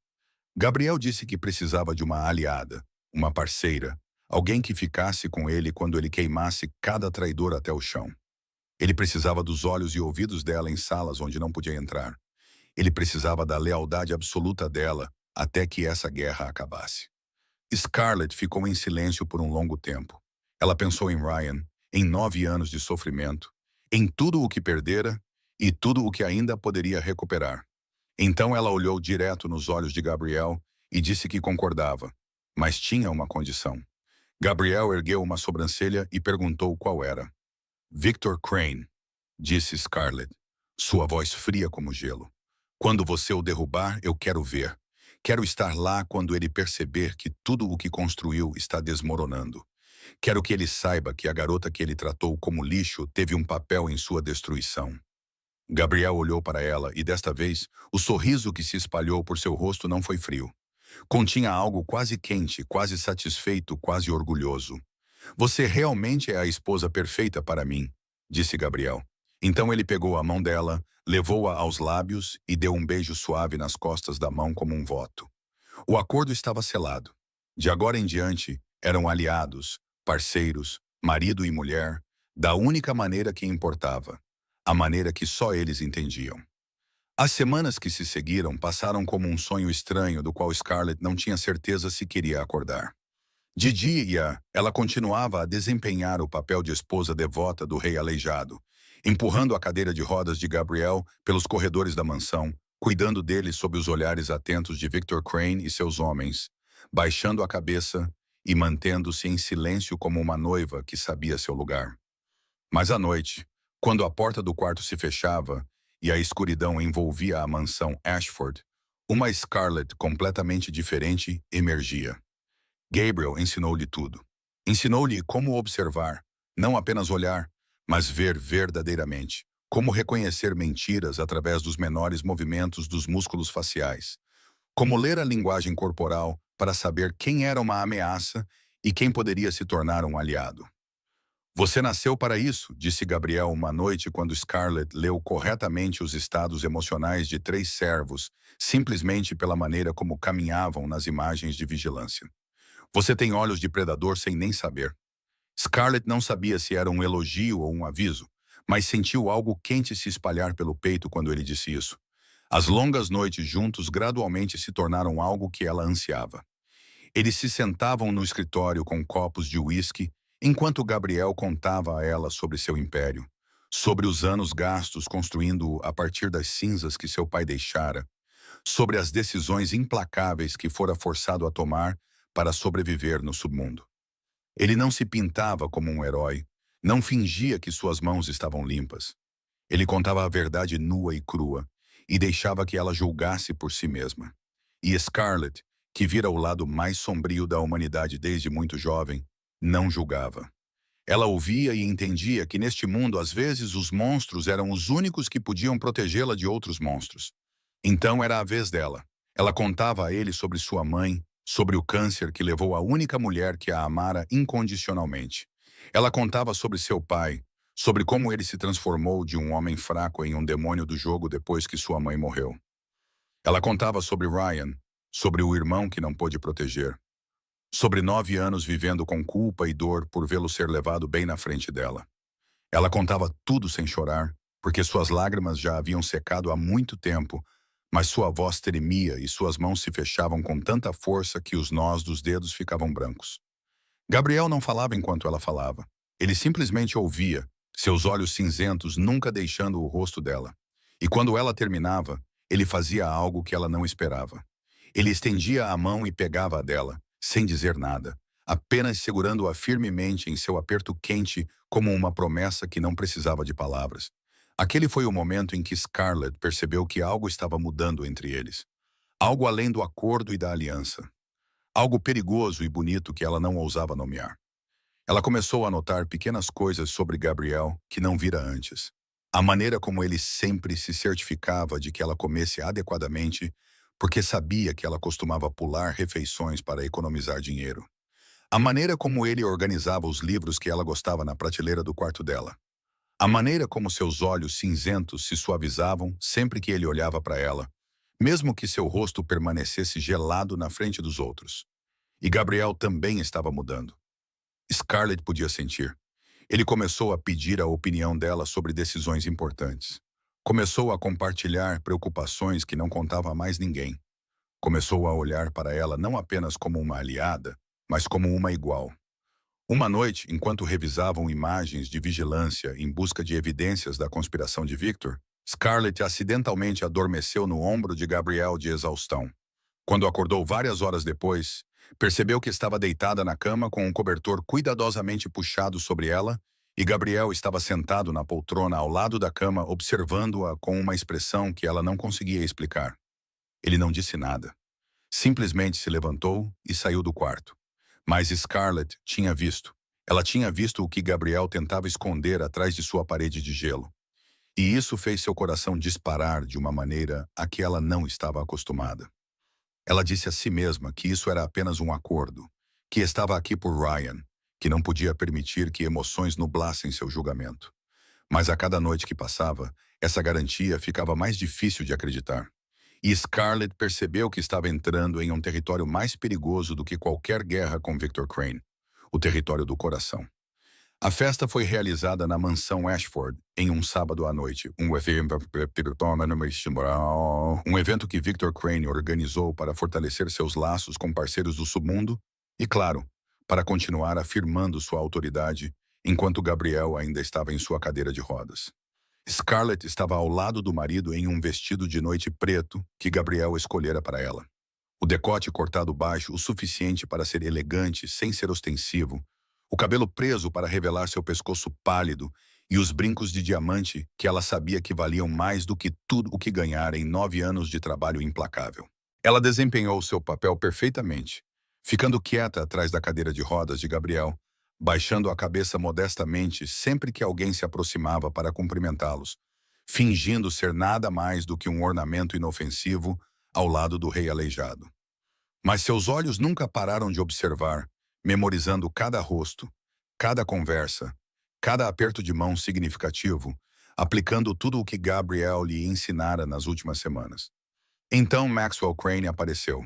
Gabriel disse que precisava de uma aliada, uma parceira, alguém que ficasse com ele quando ele queimasse cada traidor até o chão. Ele precisava dos olhos e ouvidos dela em salas onde não podia entrar. Ele precisava da lealdade absoluta dela até que essa guerra acabasse. Scarlett ficou em silêncio por um longo tempo. Ela pensou em Ryan, em 9 anos de sofrimento, em tudo o que perdera e tudo o que ainda poderia recuperar. Então ela olhou direto nos olhos de Gabriel e disse que concordava, mas tinha uma condição. Gabriel ergueu uma sobrancelha e perguntou qual era. Victor Crane, disse Scarlett, sua voz fria como gelo. Quando você o derrubar, eu quero ver. Quero estar lá quando ele perceber que tudo o que construiu está desmoronando. Quero que ele saiba que a garota que ele tratou como lixo teve um papel em sua destruição. Gabriel olhou para ela e, desta vez, o sorriso que se espalhou por seu rosto não foi frio. Continha algo quase quente, quase satisfeito, quase orgulhoso. Você realmente é a esposa perfeita para mim, disse Gabriel. Então ele pegou a mão dela, levou-a aos lábios e deu um beijo suave nas costas da mão como um voto. O acordo estava selado. De agora em diante, eram aliados, parceiros, marido e mulher, da única maneira que importava, a maneira que só eles entendiam. As semanas que se seguiram passaram como um sonho estranho do qual Scarlett não tinha certeza se queria acordar. De dia, ela continuava a desempenhar o papel de esposa devota do rei aleijado, empurrando a cadeira de rodas de Gabriel pelos corredores da mansão, cuidando dele sob os olhares atentos de Victor Crane e seus homens, baixando a cabeça e mantendo-se em silêncio como uma noiva que sabia seu lugar. Mas à noite, quando a porta do quarto se fechava e a escuridão envolvia a mansão Ashford, uma Scarlett completamente diferente emergia. Gabriel ensinou-lhe tudo. Ensinou-lhe como observar, não apenas olhar, mas ver verdadeiramente. Como reconhecer mentiras através dos menores movimentos dos músculos faciais. Como ler a linguagem corporal para saber quem era uma ameaça e quem poderia se tornar um aliado. Você nasceu para isso, disse Gabriel uma noite quando Scarlett leu corretamente os estados emocionais de 3 servos, simplesmente pela maneira como caminhavam nas imagens de vigilância. Você tem olhos de predador sem nem saber. Scarlett não sabia se era um elogio ou um aviso, mas sentiu algo quente se espalhar pelo peito quando ele disse isso. As longas noites juntos gradualmente se tornaram algo que ela ansiava. Eles se sentavam no escritório com copos de uísque, enquanto Gabriel contava a ela sobre seu império, sobre os anos gastos construindo-o a partir das cinzas que seu pai deixara, sobre as decisões implacáveis que fora forçado a tomar para sobreviver no submundo. Ele não se pintava como um herói, não fingia que suas mãos estavam limpas. Ele contava a verdade nua e crua, e deixava que ela julgasse por si mesma. E Scarlett, que vira o lado mais sombrio da humanidade desde muito jovem, não julgava. Ela ouvia e entendia que neste mundo, às vezes, os monstros eram os únicos que podiam protegê-la de outros monstros. Então era a vez dela. Ela contava a ele sobre sua mãe, sobre o câncer que levou a única mulher que a amara incondicionalmente. Ela contava sobre seu pai, sobre como ele se transformou de um homem fraco em um demônio do jogo depois que sua mãe morreu. Ela contava sobre Ryan, sobre o irmão que não pôde proteger, sobre 9 anos vivendo com culpa e dor por vê-lo ser levado bem na frente dela. Ela contava tudo sem chorar, porque suas lágrimas já haviam secado há muito tempo, mas sua voz tremia e suas mãos se fechavam com tanta força que os nós dos dedos ficavam brancos. Gabriel não falava enquanto ela falava. Ele simplesmente ouvia, seus olhos cinzentos nunca deixando o rosto dela. E quando ela terminava, ele fazia algo que ela não esperava. Ele estendia a mão e pegava a dela, sem dizer nada, apenas segurando-a firmemente em seu aperto quente como uma promessa que não precisava de palavras. Aquele foi o momento em que Scarlett percebeu que algo estava mudando entre eles. Algo além do acordo e da aliança. Algo perigoso e bonito que ela não ousava nomear. Ela começou a notar pequenas coisas sobre Gabriel que não vira antes. A maneira como ele sempre se certificava de que ela comesse adequadamente, porque sabia que ela costumava pular refeições para economizar dinheiro. A maneira como ele organizava os livros que ela gostava na prateleira do quarto dela. A maneira como seus olhos cinzentos se suavizavam sempre que ele olhava para ela, mesmo que seu rosto permanecesse gelado na frente dos outros. E Gabriel também estava mudando. Scarlett podia sentir. Ele começou a pedir a opinião dela sobre decisões importantes. Começou a compartilhar preocupações que não contava a mais ninguém. Começou a olhar para ela não apenas como uma aliada, mas como uma igual. Uma noite, enquanto revisavam imagens de vigilância em busca de evidências da conspiração de Victor, Scarlett acidentalmente adormeceu no ombro de Gabriel de exaustão. Quando acordou várias horas depois, percebeu que estava deitada na cama com um cobertor cuidadosamente puxado sobre ela e Gabriel estava sentado na poltrona ao lado da cama observando-a com uma expressão que ela não conseguia explicar. Ele não disse nada. Simplesmente se levantou e saiu do quarto. Mas Scarlett tinha visto. Ela tinha visto o que Gabriel tentava esconder atrás de sua parede de gelo. E isso fez seu coração disparar de uma maneira a que ela não estava acostumada. Ela disse a si mesma que isso era apenas um acordo, que estava aqui por Ryan, que não podia permitir que emoções nublassem seu julgamento. Mas a cada noite que passava, essa garantia ficava mais difícil de acreditar. E Scarlett percebeu que estava entrando em um território mais perigoso do que qualquer guerra com Victor Crane, o território do coração. A festa foi realizada na mansão Ashford em um sábado à noite, um evento que Victor Crane organizou para fortalecer seus laços com parceiros do submundo e, claro, para continuar afirmando sua autoridade enquanto Gabriel ainda estava em sua cadeira de rodas. Scarlett estava ao lado do marido em um vestido de noite preto que Gabriel escolhera para ela. O decote cortado baixo o suficiente para ser elegante sem ser ostensivo, o cabelo preso para revelar seu pescoço pálido e os brincos de diamante que ela sabia que valiam mais do que tudo o que ganhara em 9 anos de trabalho implacável. Ela desempenhou seu papel perfeitamente, ficando quieta atrás da cadeira de rodas de Gabriel, baixando a cabeça modestamente sempre que alguém se aproximava para cumprimentá-los, fingindo ser nada mais do que um ornamento inofensivo ao lado do rei aleijado. Mas seus olhos nunca pararam de observar, memorizando cada rosto, cada conversa, cada aperto de mão significativo, aplicando tudo o que Gabriel lhe ensinara nas últimas semanas. Então Maxwell Crane apareceu.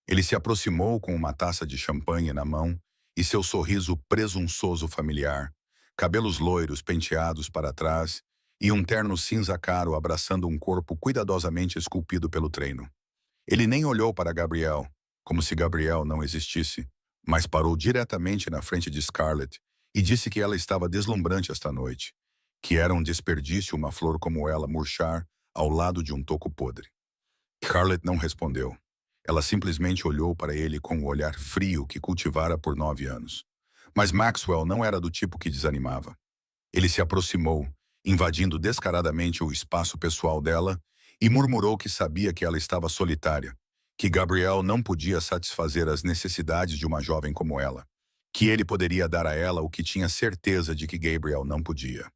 Ele se aproximou com uma taça de champanhe na mão e seu sorriso presunçoso familiar, cabelos loiros penteados para trás e um terno cinza claro abraçando um corpo cuidadosamente esculpido pelo treino. Ele nem olhou para Gabriel, como se Gabriel não existisse, mas parou diretamente na frente de Scarlett e disse que ela estava deslumbrante esta noite, que era um desperdício uma flor como ela murchar ao lado de um toco podre. Scarlett não respondeu. Ela simplesmente olhou para ele com o olhar frio que cultivara por 9 anos. Mas Maxwell não era do tipo que desanimava. Ele se aproximou, invadindo descaradamente o espaço pessoal dela e murmurou que sabia que ela estava solitária, que Gabriel não podia satisfazer as necessidades de uma jovem como ela, que ele poderia dar a ela o que tinha certeza de que Gabriel não podia.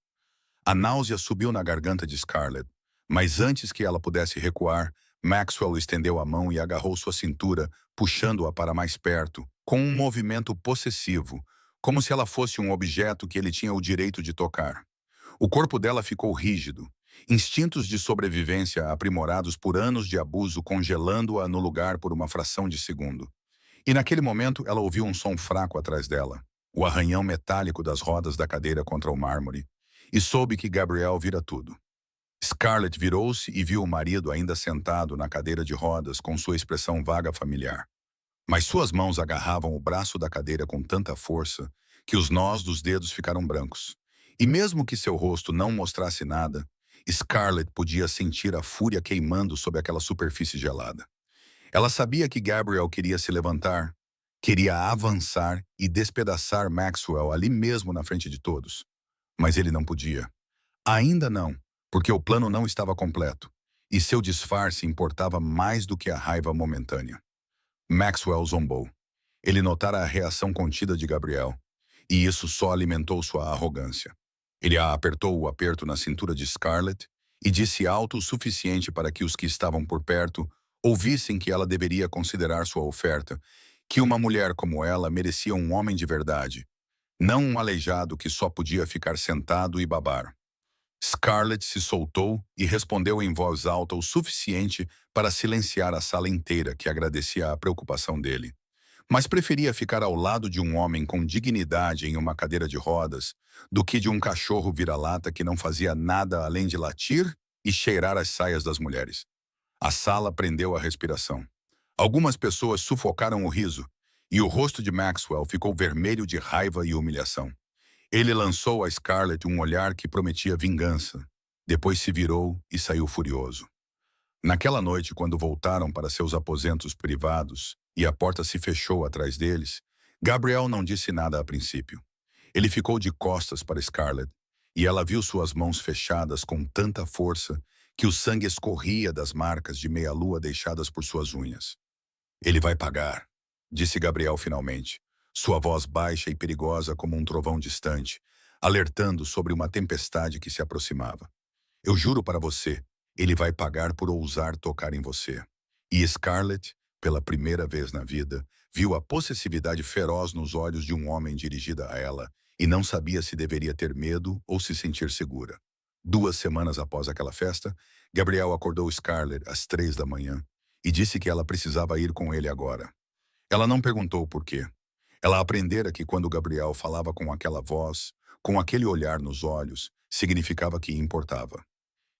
A náusea subiu na garganta de Scarlett, mas antes que ela pudesse recuar, Maxwell estendeu a mão e agarrou sua cintura, puxando-a para mais perto, com um movimento possessivo, como se ela fosse um objeto que ele tinha o direito de tocar. O corpo dela ficou rígido, instintos de sobrevivência aprimorados por anos de abuso congelando-a no lugar por uma fração de segundo. E naquele momento ela ouviu um som fraco atrás dela, o arranhão metálico das rodas da cadeira contra o mármore, e soube que Gabriel vira tudo. Scarlett virou-se e viu o marido ainda sentado na cadeira de rodas com sua expressão vaga familiar. Mas suas mãos agarravam o braço da cadeira com tanta força que os nós dos dedos ficaram brancos. E mesmo que seu rosto não mostrasse nada, Scarlett podia sentir a fúria queimando sob aquela superfície gelada. Ela sabia que Gabriel queria se levantar, queria avançar e despedaçar Maxwell ali mesmo na frente de todos. Mas ele não podia. Ainda não, porque o plano não estava completo, e seu disfarce importava mais do que a raiva momentânea. Maxwell zombou. Ele notara a reação contida de Gabriel, e isso só alimentou sua arrogância. Ele a apertou o aperto na cintura de Scarlett e disse alto o suficiente para que os que estavam por perto ouvissem que ela deveria considerar sua oferta, que uma mulher como ela merecia um homem de verdade, não um aleijado que só podia ficar sentado e babar. Scarlett se soltou e respondeu em voz alta o suficiente para silenciar a sala inteira que agradecia a preocupação dele. Mas preferia ficar ao lado de um homem com dignidade em uma cadeira de rodas do que de um cachorro vira-lata que não fazia nada além de latir e cheirar as saias das mulheres. A sala prendeu a respiração. Algumas pessoas sufocaram o riso e o rosto de Maxwell ficou vermelho de raiva e humilhação. Ele lançou a Scarlett um olhar que prometia vingança. Depois se virou e saiu furioso. Naquela noite, quando voltaram para seus aposentos privados e a porta se fechou atrás deles, Gabriel não disse nada a princípio. Ele ficou de costas para Scarlett e ela viu suas mãos fechadas com tanta força que o sangue escorria das marcas de meia-lua deixadas por suas unhas. Ele vai pagar, disse Gabriel finalmente, sua voz baixa e perigosa como um trovão distante, alertando sobre uma tempestade que se aproximava. Eu juro para você, ele vai pagar por ousar tocar em você. E Scarlett, pela primeira vez na vida, viu a possessividade feroz nos olhos de um homem dirigida a ela e não sabia se deveria ter medo ou se sentir segura. 2 semanas após aquela festa, Gabriel acordou Scarlett às 3 da manhã e disse que ela precisava ir com ele agora. Ela não perguntou por quê. Ela aprendera que quando Gabriel falava com aquela voz, com aquele olhar nos olhos, significava que importava.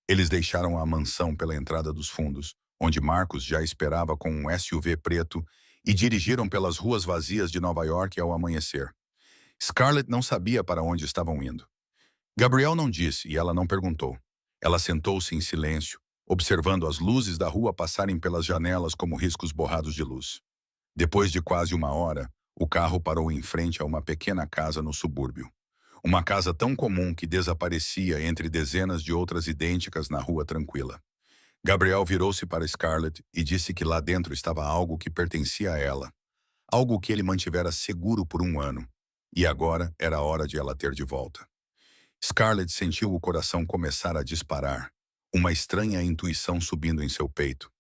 Eles deixaram a mansão pela entrada dos fundos, onde Marcos já esperava com um SUV preto, e dirigiram pelas ruas vazias de Nova York ao amanhecer. Scarlett não sabia para onde estavam indo. Gabriel não disse e ela não perguntou. Ela sentou-se em silêncio, observando as luzes da rua passarem pelas janelas como riscos borrados de luz. Depois de quase 1 hora, o carro parou em frente a uma pequena casa no subúrbio. Uma casa tão comum que desaparecia entre dezenas de outras idênticas na rua tranquila. Gabriel virou-se para Scarlett e disse que lá dentro estava algo que pertencia a ela. Algo que ele mantivera seguro por 1 ano. E agora era a hora de ela ter de volta. Scarlett sentiu o coração começar a disparar, uma estranha intuição subindo em seu peito.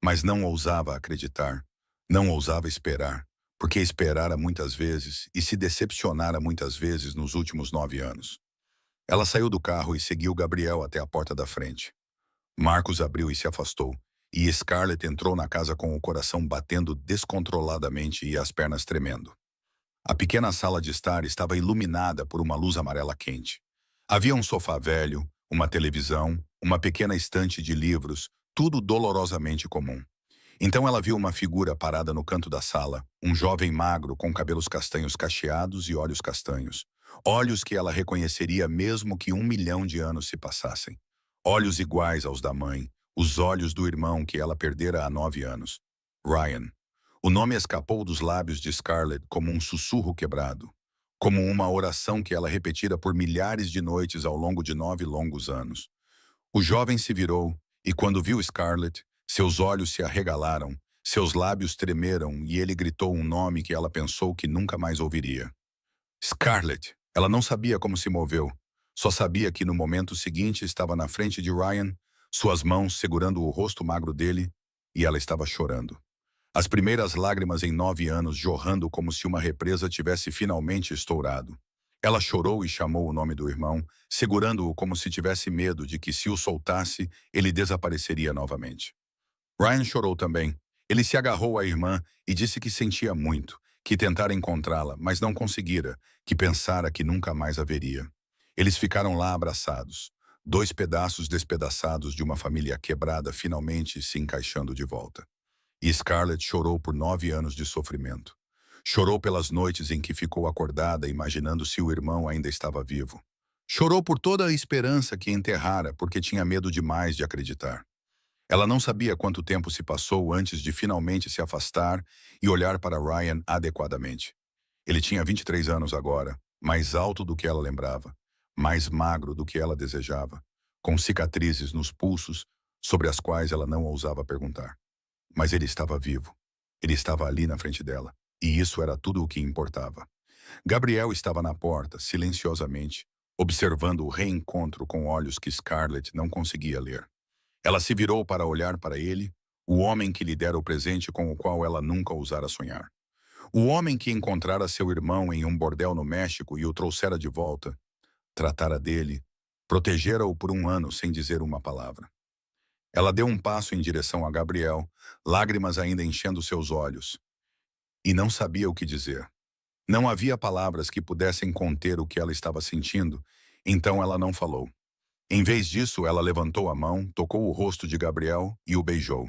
Mas não ousava acreditar, não ousava esperar, porque esperara muitas vezes e se decepcionara muitas vezes nos últimos 9 anos. Ela saiu do carro e seguiu Gabriel até a porta da frente. Marcos abriu e se afastou, e Scarlett entrou na casa com o coração batendo descontroladamente e as pernas tremendo. A pequena sala de estar estava iluminada por uma luz amarela quente. Havia um sofá velho, uma televisão, uma pequena estante de livros, tudo dolorosamente comum. Então ela viu uma figura parada no canto da sala, um jovem magro com cabelos castanhos cacheados e olhos castanhos. Olhos que ela reconheceria mesmo que 1 milhão de anos se passassem. Olhos iguais aos da mãe, os olhos do irmão que ela perdera há 9 anos. Ryan. O nome escapou dos lábios de Scarlett como um sussurro quebrado, como uma oração que ela repetira por milhares de noites ao longo de 9 longos anos. O jovem se virou E quando viu Scarlett, seus olhos se arregalaram, seus lábios tremeram e ele gritou um nome que ela pensou que nunca mais ouviria. Scarlett! Ela não sabia como se moveu. Só sabia que no momento seguinte estava na frente de Ryan, suas mãos segurando o rosto magro dele, e ela estava chorando. As primeiras lágrimas em 9 anos jorrando como se uma represa tivesse finalmente estourado. Ela chorou e chamou o nome do irmão, segurando-o como se tivesse medo de que, se o soltasse, ele desapareceria novamente. Ryan chorou também. Ele se agarrou à irmã e disse que sentia muito, que tentara encontrá-la, mas não conseguira, que pensara que nunca mais a veria. Eles ficaram lá abraçados, dois pedaços despedaçados de uma família quebrada finalmente se encaixando de volta. E Scarlett chorou por 9 anos de sofrimento. Chorou pelas noites em que ficou acordada imaginando se o irmão ainda estava vivo. Chorou por toda a esperança que enterrara porque tinha medo demais de acreditar. Ela não sabia quanto tempo se passou antes de finalmente se afastar e olhar para Ryan adequadamente. Ele tinha 23 anos agora, mais alto do que ela lembrava, mais magro do que ela desejava, com cicatrizes nos pulsos sobre as quais ela não ousava perguntar. Mas ele estava vivo. Ele estava ali na frente dela, e isso era tudo o que importava. Gabriel estava na porta, silenciosamente, observando o reencontro com olhos que Scarlett não conseguia ler. Ela se virou para olhar para ele, o homem que lhe dera o presente com o qual ela nunca ousara sonhar. O homem que encontrara seu irmão em um bordel no México e o trouxera de volta, tratara dele, protegera-o por 1 ano sem dizer uma palavra. Ela deu um passo em direção a Gabriel, lágrimas ainda enchendo seus olhos, e não sabia o que dizer. Não havia palavras que pudessem conter o que ela estava sentindo, então ela não falou. Em vez disso, ela levantou a mão, tocou o rosto de Gabriel e o beijou.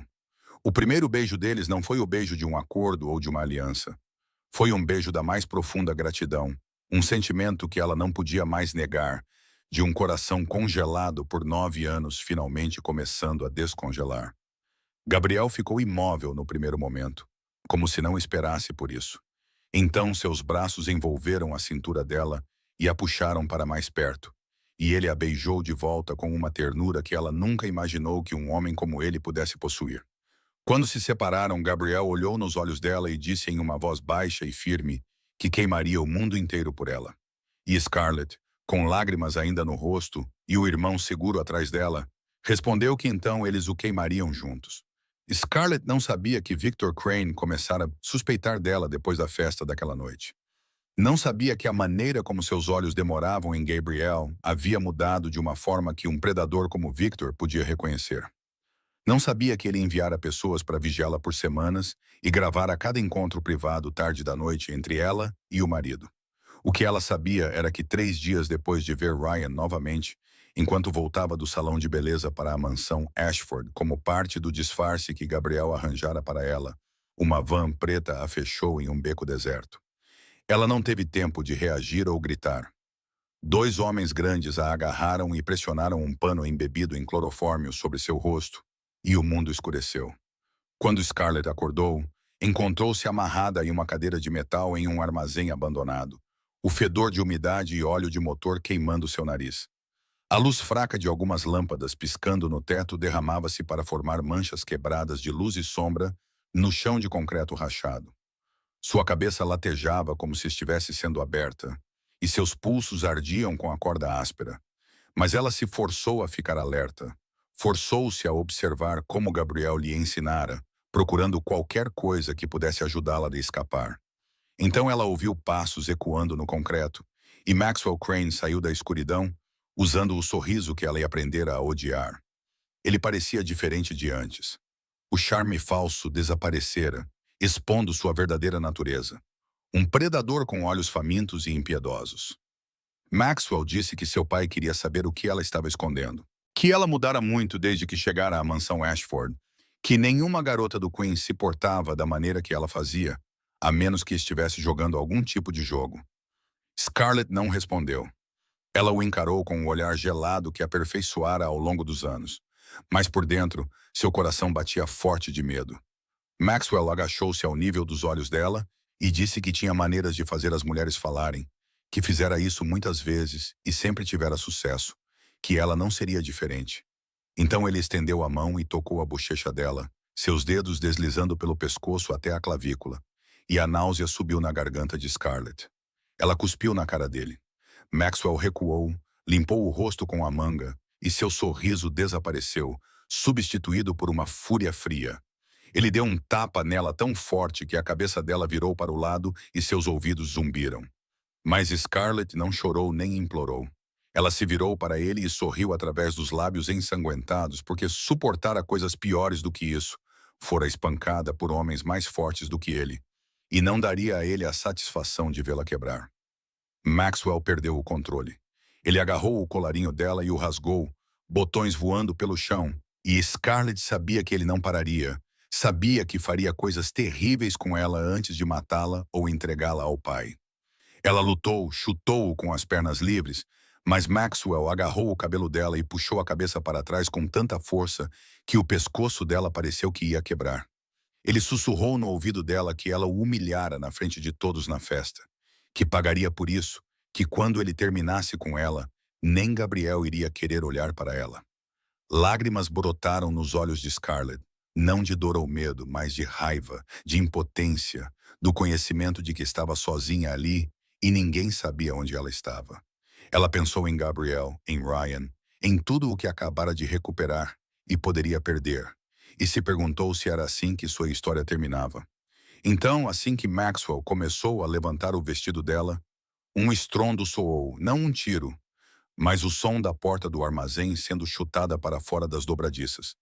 O primeiro beijo deles não foi o beijo de um acordo ou de uma aliança. Foi um beijo da mais profunda gratidão, um sentimento que ela não podia mais negar, de um coração congelado por 9 anos finalmente começando a descongelar. Gabriel ficou imóvel no primeiro momento, como se não esperasse por isso. Então seus braços envolveram a cintura dela e a puxaram para mais perto, e ele a beijou de volta com uma ternura que ela nunca imaginou que um homem como ele pudesse possuir. Quando se separaram, Gabriel olhou nos olhos dela e disse em uma voz baixa e firme que queimaria o mundo inteiro por ela. E Scarlett, com lágrimas ainda no rosto e o irmão seguro atrás dela, respondeu que então eles o queimariam juntos. Scarlett não sabia que Victor Crane começara a suspeitar dela depois da festa daquela noite. Não sabia que a maneira como seus olhos demoravam em Gabriel havia mudado de uma forma que um predador como Victor podia reconhecer. Não sabia que ele enviara pessoas para vigiá-la por semanas e gravara cada encontro privado tarde da noite entre ela e o marido. O que ela sabia era que 3 dias depois de ver Ryan novamente, enquanto voltava do salão de beleza para a mansão Ashford como parte do disfarce que Gabriel arranjara para ela, uma van preta a fechou em um beco deserto. Ela não teve tempo de reagir ou gritar. 2 homens grandes a agarraram e pressionaram um pano embebido em clorofórmio sobre seu rosto, e o mundo escureceu. Quando Scarlett acordou, encontrou-se amarrada em uma cadeira de metal em um armazém abandonado, o fedor de umidade e óleo de motor queimando seu nariz. A luz fraca de algumas lâmpadas piscando no teto derramava-se para formar manchas quebradas de luz e sombra no chão de concreto rachado. Sua cabeça latejava como se estivesse sendo aberta, e seus pulsos ardiam com a corda áspera. Mas ela se forçou a ficar alerta. Forçou-se a observar como Gabriel lhe ensinara, procurando qualquer coisa que pudesse ajudá-la a escapar. Então ela ouviu passos ecoando no concreto, e Maxwell Crane saiu da escuridão, usando o sorriso que ela aprendera a odiar. Ele parecia diferente de antes. O charme falso desaparecera, expondo sua verdadeira natureza. Um predador com olhos famintos e impiedosos. Maxwell disse que seu pai queria saber o que ela estava escondendo. Que ela mudara muito desde que chegara à mansão Ashford. Que nenhuma garota do Queen se portava da maneira que ela fazia, a menos que estivesse jogando algum tipo de jogo. Scarlett não respondeu. Ela o encarou com um olhar gelado que aperfeiçoara ao longo dos anos. Mas por dentro, seu coração batia forte de medo. Maxwell agachou-se ao nível dos olhos dela e disse que tinha maneiras de fazer as mulheres falarem, que fizera isso muitas vezes e sempre tivera sucesso, que ela não seria diferente. Então ele estendeu a mão e tocou a bochecha dela, seus dedos deslizando pelo pescoço até a clavícula, e a náusea subiu na garganta de Scarlett. Ela cuspiu na cara dele. Maxwell recuou, limpou o rosto com a manga, e seu sorriso desapareceu, substituído por uma fúria fria. Ele deu um tapa nela tão forte que a cabeça dela virou para o lado e seus ouvidos zumbiram. Mas Scarlett não chorou nem implorou. Ela se virou para ele e sorriu através dos lábios ensanguentados, porque suportara coisas piores do que isso. Fora espancada por homens mais fortes do que ele, e não daria a ele a satisfação de vê-la quebrar. Maxwell perdeu o controle. Ele agarrou o colarinho dela e o rasgou, botões voando pelo chão, e Scarlett sabia que ele não pararia. Sabia que faria coisas terríveis com ela antes de matá-la ou entregá-la ao pai. Ela lutou, chutou-o com as pernas livres, mas Maxwell agarrou o cabelo dela e puxou a cabeça para trás com tanta força que o pescoço dela pareceu que ia quebrar. Ele sussurrou no ouvido dela que ela o humilhara na frente de todos na festa, que pagaria por isso, que quando ele terminasse com ela, nem Gabriel iria querer olhar para ela. Lágrimas brotaram nos olhos de Scarlett, não de dor ou medo, mas de raiva, de impotência, do conhecimento de que estava sozinha ali e ninguém sabia onde ela estava. Ela pensou em Gabriel, em Ryan, em tudo o que acabara de recuperar e poderia perder, e se perguntou se era assim que sua história terminava. Então, assim que Maxwell começou a levantar o vestido dela, um estrondo soou, não um tiro, mas o som da porta do armazém sendo chutada para fora das dobradiças.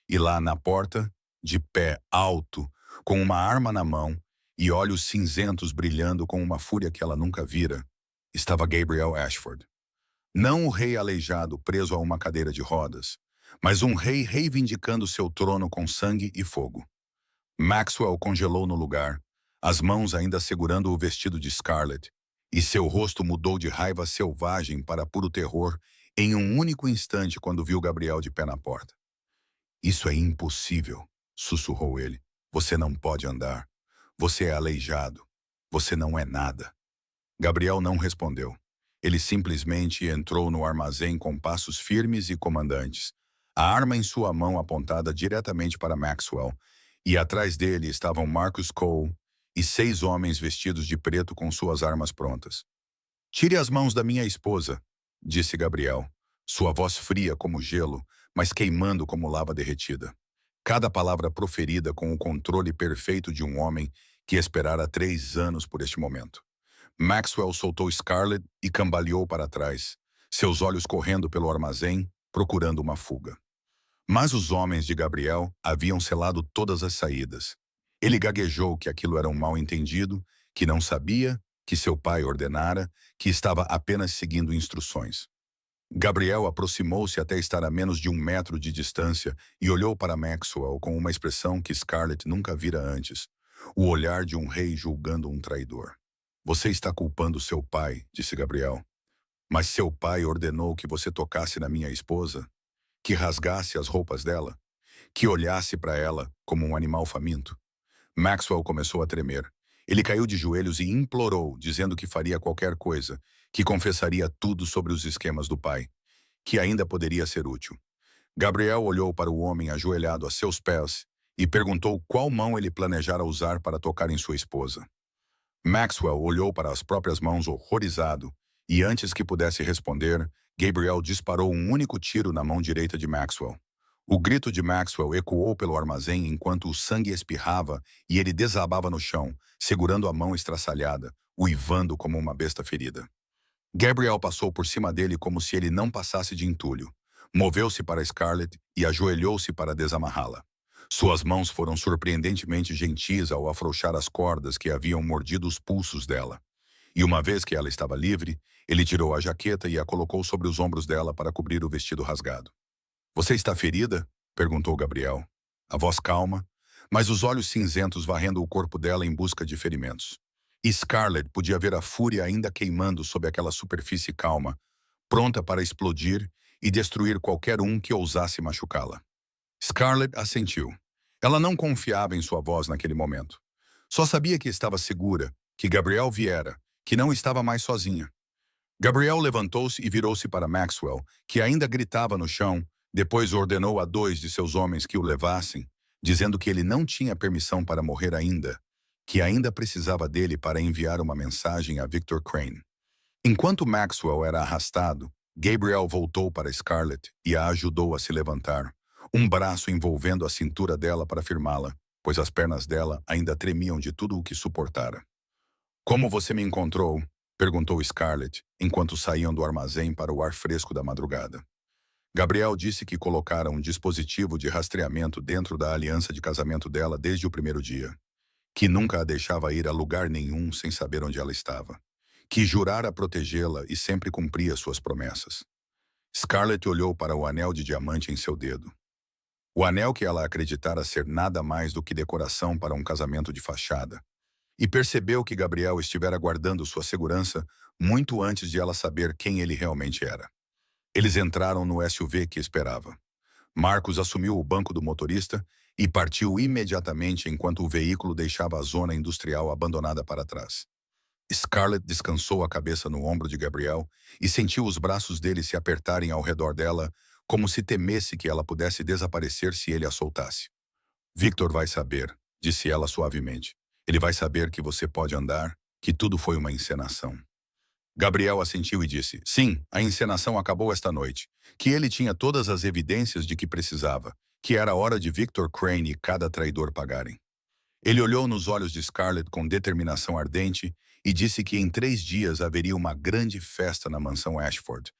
E lá na porta, de pé alto, com uma arma na mão e olhos cinzentos brilhando com uma fúria que ela nunca vira, estava Gabriel Ashford. Não o rei aleijado preso a uma cadeira de rodas, mas um rei reivindicando seu trono com sangue e fogo. Maxwell congelou no lugar, as mãos ainda segurando o vestido de Scarlett, e seu rosto mudou de raiva selvagem para puro terror em um único instante quando viu Gabriel de pé na porta. "Isso é impossível", sussurrou ele. "Você não pode andar. Você é aleijado. Você não é nada." Gabriel não respondeu. Ele simplesmente entrou no armazém com passos firmes e comandantes, a arma em sua mão apontada diretamente para Maxwell, e atrás dele estavam Marcus Cole e 6 homens vestidos de preto com suas armas prontas. "Tire as mãos da minha esposa", disse Gabriel, sua voz fria como gelo, mas queimando como lava derretida. Cada palavra proferida com o controle perfeito de um homem que esperara 3 anos por este momento. Maxwell soltou Scarlett e cambaleou para trás, seus olhos correndo pelo armazém, procurando uma fuga. Mas os homens de Gabriel haviam selado todas as saídas. Ele gaguejou que aquilo era um mal-entendido, que não sabia, que seu pai ordenara, que estava apenas seguindo instruções. Gabriel aproximou-se até estar a menos de 1 metro de distância e olhou para Maxwell com uma expressão que Scarlett nunca vira antes, o olhar de um rei julgando um traidor. "Você está culpando seu pai", disse Gabriel. "Mas seu pai ordenou que você tocasse na minha esposa? Que rasgasse as roupas dela? Que olhasse para ela como um animal faminto?" Maxwell começou a tremer. Ele caiu de joelhos e implorou, dizendo que faria qualquer coisa, que confessaria tudo sobre os esquemas do pai, que ainda poderia ser útil. Gabriel olhou para o homem ajoelhado a seus pés e perguntou qual mão ele planejara usar para tocar em sua esposa. Maxwell olhou para as próprias mãos horrorizado, e antes que pudesse responder, Gabriel disparou um único tiro na mão direita de Maxwell. O grito de Maxwell ecoou pelo armazém enquanto o sangue espirrava e ele desabava no chão, segurando a mão estraçalhada, uivando como uma besta ferida. Gabriel passou por cima dele como se ele não passasse de entulho. Moveu-se para Scarlett e ajoelhou-se para desamarrá-la. Suas mãos foram surpreendentemente gentis ao afrouxar as cordas que haviam mordido os pulsos dela. E uma vez que ela estava livre, ele tirou a jaqueta e a colocou sobre os ombros dela para cobrir o vestido rasgado. "Você está ferida?" perguntou Gabriel. A voz calma, mas os olhos cinzentos varrendo o corpo dela em busca de ferimentos. E Scarlett podia ver a fúria ainda queimando sob aquela superfície calma, pronta para explodir e destruir qualquer um que ousasse machucá-la. Scarlett assentiu. Ela não confiava em sua voz naquele momento. Só sabia que estava segura, que Gabriel viera, que não estava mais sozinha. Gabriel levantou-se e virou-se para Maxwell, que ainda gritava no chão, Depois ordenou a 2 de seus homens que o levassem, dizendo que ele não tinha permissão para morrer ainda, que ainda precisava dele para enviar uma mensagem a Victor Crane. Enquanto Maxwell era arrastado, Gabriel voltou para Scarlett e a ajudou a se levantar, um braço envolvendo a cintura dela para firmá-la, pois as pernas dela ainda tremiam de tudo o que suportara. "Como você me encontrou?" perguntou Scarlett, enquanto saíam do armazém para o ar fresco da madrugada. Gabriel disse que colocara um dispositivo de rastreamento dentro da aliança de casamento dela desde o primeiro dia, que nunca a deixava ir a lugar nenhum sem saber onde ela estava, que jurara protegê-la e sempre cumpria suas promessas. Scarlett olhou para o anel de diamante em seu dedo. O anel que ela acreditara ser nada mais do que decoração para um casamento de fachada, e percebeu que Gabriel estivera guardando sua segurança muito antes de ela saber quem ele realmente era. Eles entraram no SUV que esperava. Marcos assumiu o banco do motorista e partiu imediatamente enquanto o veículo deixava a zona industrial abandonada para trás. Scarlett descansou a cabeça no ombro de Gabriel e sentiu os braços dele se apertarem ao redor dela, como se temesse que ela pudesse desaparecer se ele a soltasse. "Victor vai saber", disse ela suavemente. "Ele vai saber que você pode andar, que tudo foi uma encenação." Gabriel assentiu e disse, sim, a encenação acabou esta noite, que ele tinha todas as evidências de que precisava, que era hora de Victor Crane e cada traidor pagarem. Ele olhou nos olhos de Scarlett com determinação ardente e disse que em 3 dias haveria uma grande festa na mansão Ashford,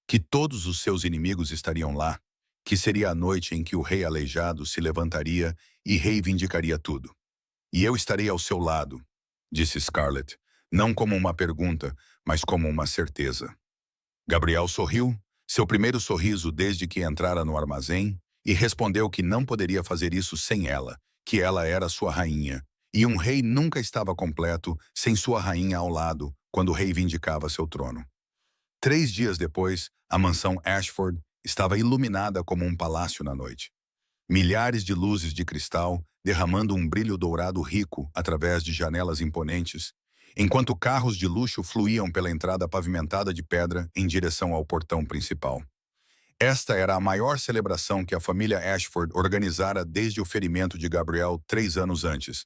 que todos os seus inimigos estariam lá, que seria a noite em que o rei aleijado se levantaria e reivindicaria tudo. "E eu estarei ao seu lado", disse Scarlett, não como uma pergunta, mas como uma certeza. Gabriel sorriu, seu primeiro sorriso desde que entrara no armazém, e respondeu que não poderia fazer isso sem ela, que ela era sua rainha, e um rei nunca estava completo sem sua rainha ao lado quando reivindicava seu trono. 3 dias depois, a mansão Ashford estava iluminada como um palácio na noite. Milhares de luzes de cristal derramando um brilho dourado rico através de janelas imponentes, enquanto carros de luxo fluíam pela entrada pavimentada de pedra em direção ao portão principal. Esta era a maior celebração que a família Ashford organizara desde o ferimento de Gabriel 3 anos antes,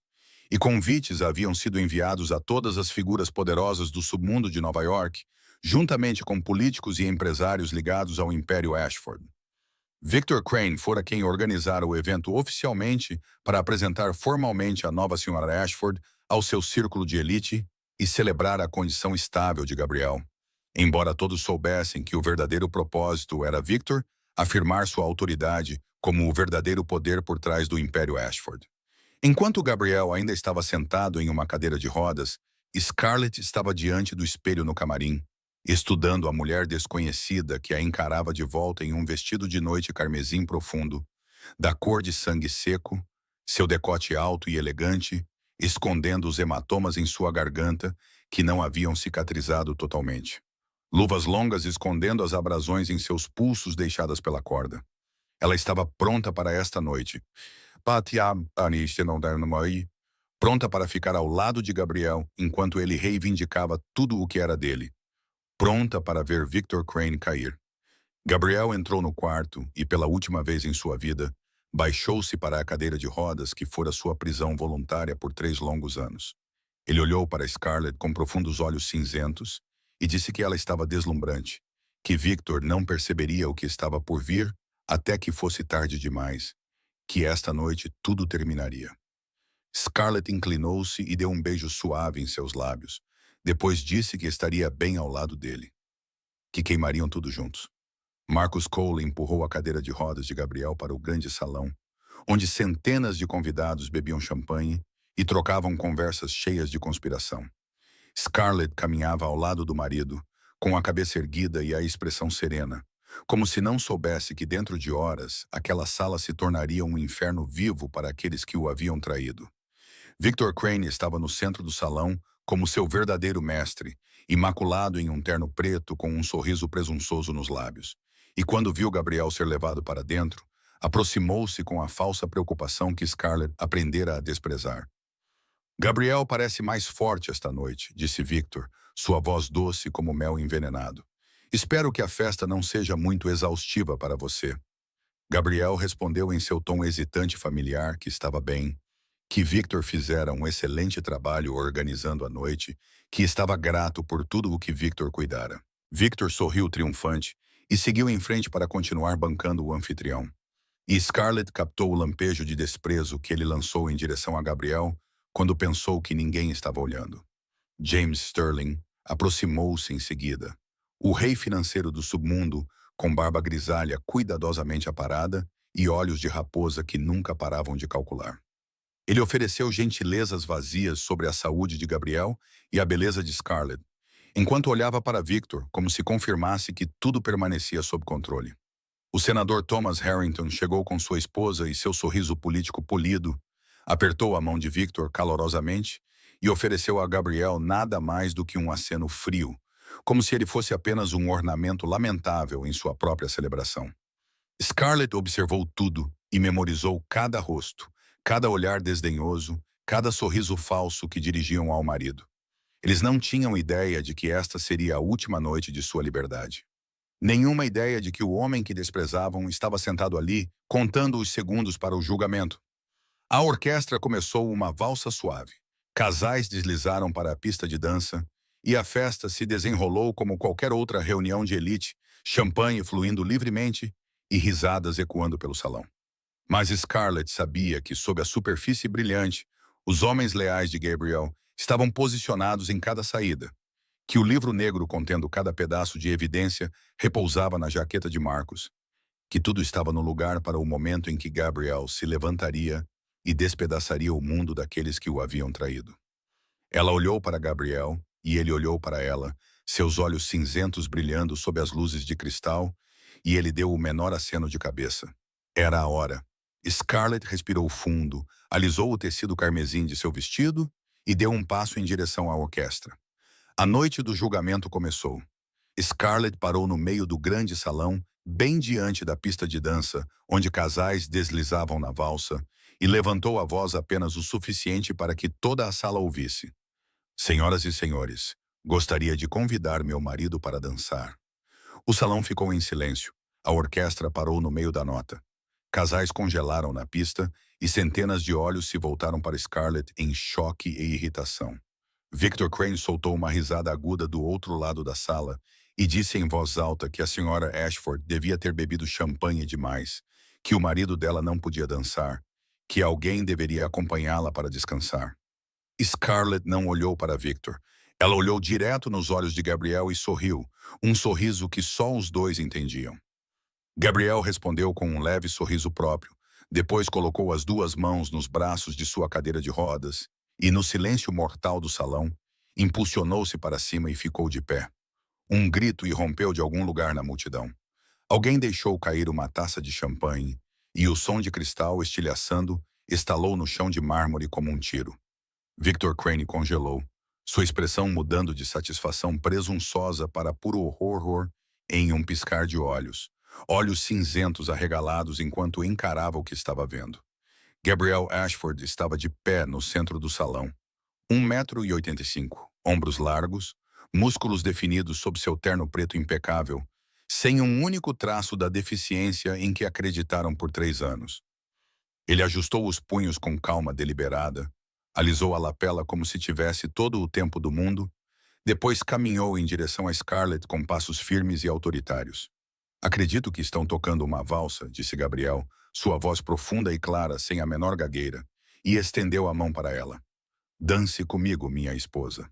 e convites haviam sido enviados a todas as figuras poderosas do submundo de Nova York, juntamente com políticos e empresários ligados ao Império Ashford. Victor Crane fora quem organizara o evento oficialmente para apresentar formalmente a nova senhora Ashford ao seu círculo de elite e celebrar a condição estável de Gabriel. Embora todos soubessem que o verdadeiro propósito era Victor afirmar sua autoridade como o verdadeiro poder por trás do Império Ashford. Enquanto Gabriel ainda estava sentado em uma cadeira de rodas, Scarlett estava diante do espelho no camarim, estudando a mulher desconhecida que a encarava de volta em um vestido de noite carmesim profundo, da cor de sangue seco, seu decote alto e elegante, escondendo os hematomas em sua garganta que não haviam cicatrizado totalmente. Luvas longas escondendo as abrasões em seus pulsos deixadas pela corda. Ela estava pronta para esta noite. Pronta para ficar ao lado de Gabriel enquanto ele reivindicava tudo o que era dele. Pronta para ver Victor Crane cair. Gabriel entrou no quarto e, pela última vez em sua vida, baixou-se para a cadeira de rodas que fora sua prisão voluntária por 3 longos anos. Ele olhou para Scarlett com profundos olhos cinzentos e disse que ela estava deslumbrante, que Victor não perceberia o que estava por vir até que fosse tarde demais, que esta noite tudo terminaria. Scarlett inclinou-se e deu um beijo suave em seus lábios. Depois disse que estaria bem ao lado dele, que queimariam tudo juntos. Marcus Cole empurrou a cadeira de rodas de Gabriel para o grande salão, onde centenas de convidados bebiam champanhe e trocavam conversas cheias de conspiração. Scarlett caminhava ao lado do marido, com a cabeça erguida e a expressão serena, como se não soubesse que dentro de horas aquela sala se tornaria um inferno vivo para aqueles que o haviam traído. Victor Crane estava no centro do salão como seu verdadeiro mestre, imaculado em um terno preto com um sorriso presunçoso nos lábios. E quando viu Gabriel ser levado para dentro, aproximou-se com a falsa preocupação que Scarlett aprendera a desprezar. "Gabriel parece mais forte esta noite", disse Victor, sua voz doce como mel envenenado. "Espero que a festa não seja muito exaustiva para você." Gabriel respondeu em seu tom hesitante e familiar que estava bem, que Victor fizera um excelente trabalho organizando a noite, que estava grato por tudo o que Victor cuidara. Victor sorriu triunfante e seguiu em frente para continuar bancando o anfitrião. E Scarlett captou o lampejo de desprezo que ele lançou em direção a Gabriel quando pensou que ninguém estava olhando. James Sterling aproximou-se em seguida. O rei financeiro do submundo, com barba grisalha cuidadosamente aparada e olhos de raposa que nunca paravam de calcular. Ele ofereceu gentilezas vazias sobre a saúde de Gabriel e a beleza de Scarlett, enquanto olhava para Victor como se confirmasse que tudo permanecia sob controle. O senador Thomas Harrington chegou com sua esposa e seu sorriso político polido, apertou a mão de Victor calorosamente e ofereceu a Gabriel nada mais do que um aceno frio, como se ele fosse apenas um ornamento lamentável em sua própria celebração. Scarlett observou tudo e memorizou cada rosto, cada olhar desdenhoso, cada sorriso falso que dirigiam ao marido. Eles não tinham ideia de que esta seria a última noite de sua liberdade. Nenhuma ideia de que o homem que desprezavam estava sentado ali, contando os segundos para o julgamento. A orquestra começou uma valsa suave. Casais deslizaram para a pista de dança e a festa se desenrolou como qualquer outra reunião de elite, champanhe fluindo livremente e risadas ecoando pelo salão. Mas Scarlett sabia que, sob a superfície brilhante, os homens leais de Gabriel estavam posicionados em cada saída, que o livro negro contendo cada pedaço de evidência repousava na jaqueta de Marcos, que tudo estava no lugar para o momento em que Gabriel se levantaria e despedaçaria o mundo daqueles que o haviam traído. Ela olhou para Gabriel e ele olhou para ela, seus olhos cinzentos brilhando sob as luzes de cristal, e ele deu o menor aceno de cabeça. Era a hora. Scarlett respirou fundo, alisou o tecido carmesim de seu vestido e deu um passo em direção à orquestra. A noite do julgamento começou. Scarlett parou no meio do grande salão, bem diante da pista de dança, onde casais deslizavam na valsa, e levantou a voz apenas o suficiente para que toda a sala ouvisse. Senhoras e senhores, gostaria de convidar meu marido para dançar. O salão ficou em silêncio. A orquestra parou no meio da nota. Casais congelaram na pista e centenas de olhos se voltaram para Scarlett em choque e irritação. Victor Crane soltou uma risada aguda do outro lado da sala e disse em voz alta que a senhora Ashford devia ter bebido champanhe demais, que o marido dela não podia dançar, que alguém deveria acompanhá-la para descansar. Scarlett não olhou para Victor. Ela olhou direto nos olhos de Gabriel e sorriu, um sorriso que só os dois entendiam. Gabriel respondeu com um leve sorriso próprio, depois colocou as duas mãos nos braços de sua cadeira de rodas e, no silêncio mortal do salão, impulsionou-se para cima e ficou de pé. Um grito irrompeu de algum lugar na multidão. Alguém deixou cair uma taça de champanhe e o som de cristal estilhaçando estalou no chão de mármore como um tiro. Victor Crane congelou, sua expressão mudando de satisfação presunçosa para puro horror em um piscar de olhos. Olhos cinzentos arregalados enquanto encarava o que estava vendo. Gabriel Ashford estava de pé no centro do salão. 1,85 m, ombros largos, músculos definidos sob seu terno preto impecável, sem um único traço da deficiência em que acreditaram por 3 anos. Ele ajustou os punhos com calma deliberada, alisou a lapela como se tivesse todo o tempo do mundo, depois caminhou em direção a Scarlett com passos firmes e autoritários. Acredito que estão tocando uma valsa, disse Gabriel, sua voz profunda e clara, sem a menor gagueira, e estendeu a mão para ela. Dance comigo, minha esposa.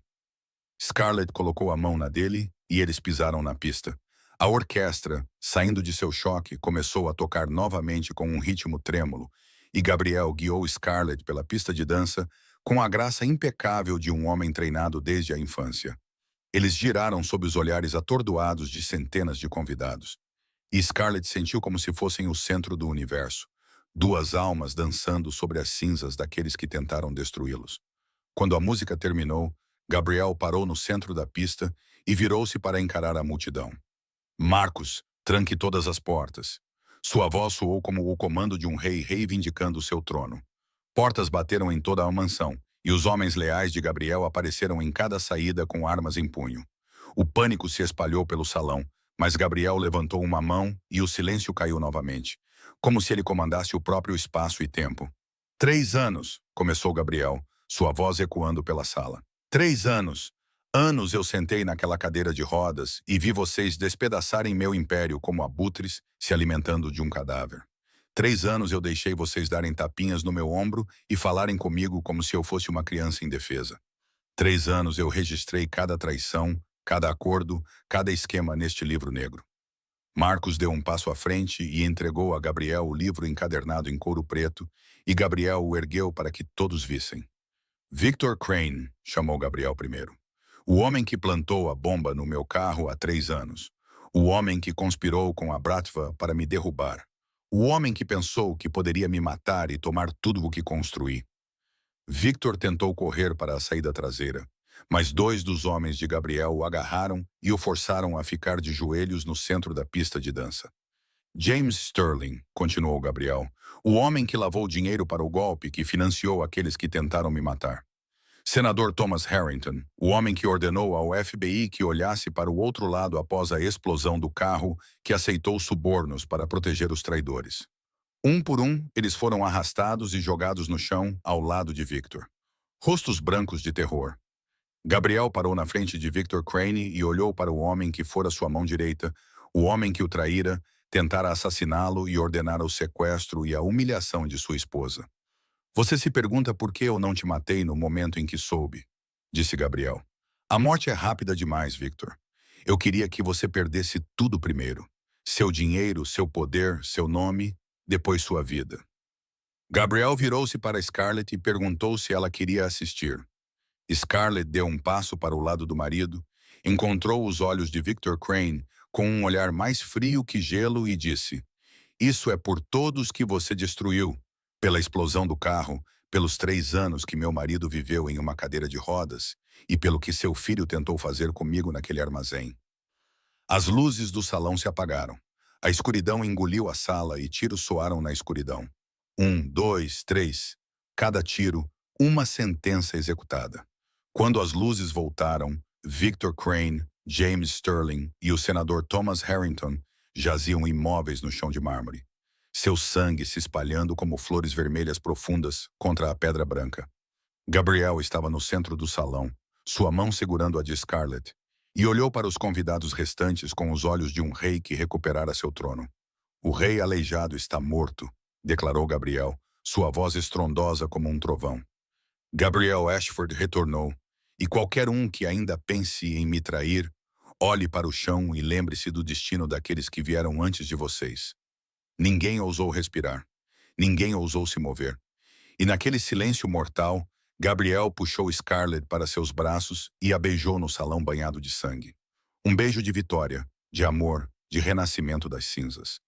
Scarlett colocou a mão na dele e eles pisaram na pista. A orquestra, saindo de seu choque, começou a tocar novamente com um ritmo trêmulo, e Gabriel guiou Scarlett pela pista de dança com a graça impecável de um homem treinado desde a infância. Eles giraram sob os olhares atordoados de centenas de convidados. E Scarlett sentiu como se fossem o centro do universo, duas almas dançando sobre as cinzas daqueles que tentaram destruí-los. Quando a música terminou, Gabriel parou no centro da pista e virou-se para encarar a multidão. Marcos, tranque todas as portas. Sua voz soou como o comando de um rei reivindicando seu trono. Portas bateram em toda a mansão, e os homens leais de Gabriel apareceram em cada saída com armas em punho. O pânico se espalhou pelo salão, Mas Gabriel levantou uma mão e o silêncio caiu novamente, como se ele comandasse o próprio espaço e tempo. 3 anos, começou Gabriel, sua voz ecoando pela sala. 3 anos. Anos eu sentei naquela cadeira de rodas e vi vocês despedaçarem meu império como abutres se alimentando de um cadáver. 3 anos eu deixei vocês darem tapinhas no meu ombro e falarem comigo como se eu fosse uma criança indefesa. 3 anos eu registrei cada traição, cada acordo, cada esquema neste livro negro. Marcos deu um passo à frente e entregou a Gabriel o livro encadernado em couro preto, e Gabriel o ergueu para que todos vissem. Victor Crane, chamou Gabriel primeiro. O homem que plantou a bomba no meu carro há 3 anos. O homem que conspirou com a Bratva para me derrubar. O homem que pensou que poderia me matar e tomar tudo o que construí. Victor tentou correr para a saída traseira, mas 2 dos homens de Gabriel o agarraram e o forçaram a ficar de joelhos no centro da pista de dança. James Sterling, continuou Gabriel, o homem que lavou dinheiro para o golpe que financiou aqueles que tentaram me matar. Senador Thomas Harrington, o homem que ordenou ao FBI que olhasse para o outro lado após a explosão do carro que aceitou subornos para proteger os traidores. Um por um, eles foram arrastados e jogados no chão ao lado de Victor. Rostos brancos de terror. Gabriel parou na frente de Victor Crane e olhou para o homem que fora sua mão direita, o homem que o traíra, tentara assassiná-lo e ordenara o sequestro e a humilhação de sua esposa. Você se pergunta por que eu não te matei no momento em que soube, disse Gabriel. A morte é rápida demais, Victor. Eu queria que você perdesse tudo primeiro. Seu dinheiro, seu poder, seu nome, depois sua vida. Gabriel virou-se para Scarlett e perguntou se ela queria assistir. Scarlett deu um passo para o lado do marido, encontrou os olhos de Victor Crane com um olhar mais frio que gelo e disse: Isso é por todos que você destruiu, pela explosão do carro, pelos 3 anos que meu marido viveu em uma cadeira de rodas e pelo que seu filho tentou fazer comigo naquele armazém. As luzes do salão se apagaram. A escuridão engoliu a sala e tiros soaram na escuridão. 1, 2, 3. Cada tiro, uma sentença executada. Quando as luzes voltaram, Victor Crane, James Sterling e o senador Thomas Harrington jaziam imóveis no chão de mármore. Seu sangue se espalhando como flores vermelhas profundas contra a pedra branca. Gabriel estava no centro do salão, sua mão segurando a de Scarlett, e olhou para os convidados restantes com os olhos de um rei que recuperara seu trono. O rei aleijado está morto, declarou Gabriel, sua voz estrondosa como um trovão. Gabriel Ashford retornou, e qualquer um que ainda pense em me trair, olhe para o chão e lembre-se do destino daqueles que vieram antes de vocês. Ninguém ousou respirar, ninguém ousou se mover. E naquele silêncio mortal, Gabriel puxou Scarlett para seus braços e a beijou no salão banhado de sangue. Um beijo de vitória, de amor, de renascimento das cinzas.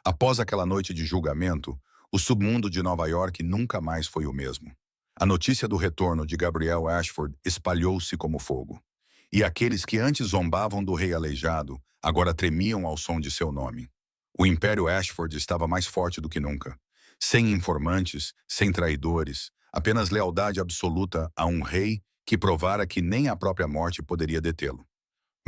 Após aquela noite de julgamento, o submundo de Nova York nunca mais foi o mesmo. A notícia do retorno de Gabriel Ashford espalhou-se como fogo. E aqueles que antes zombavam do rei aleijado, agora tremiam ao som de seu nome. O Império Ashford estava mais forte do que nunca. Sem informantes, sem traidores, apenas lealdade absoluta a um rei que provara que nem a própria morte poderia detê-lo.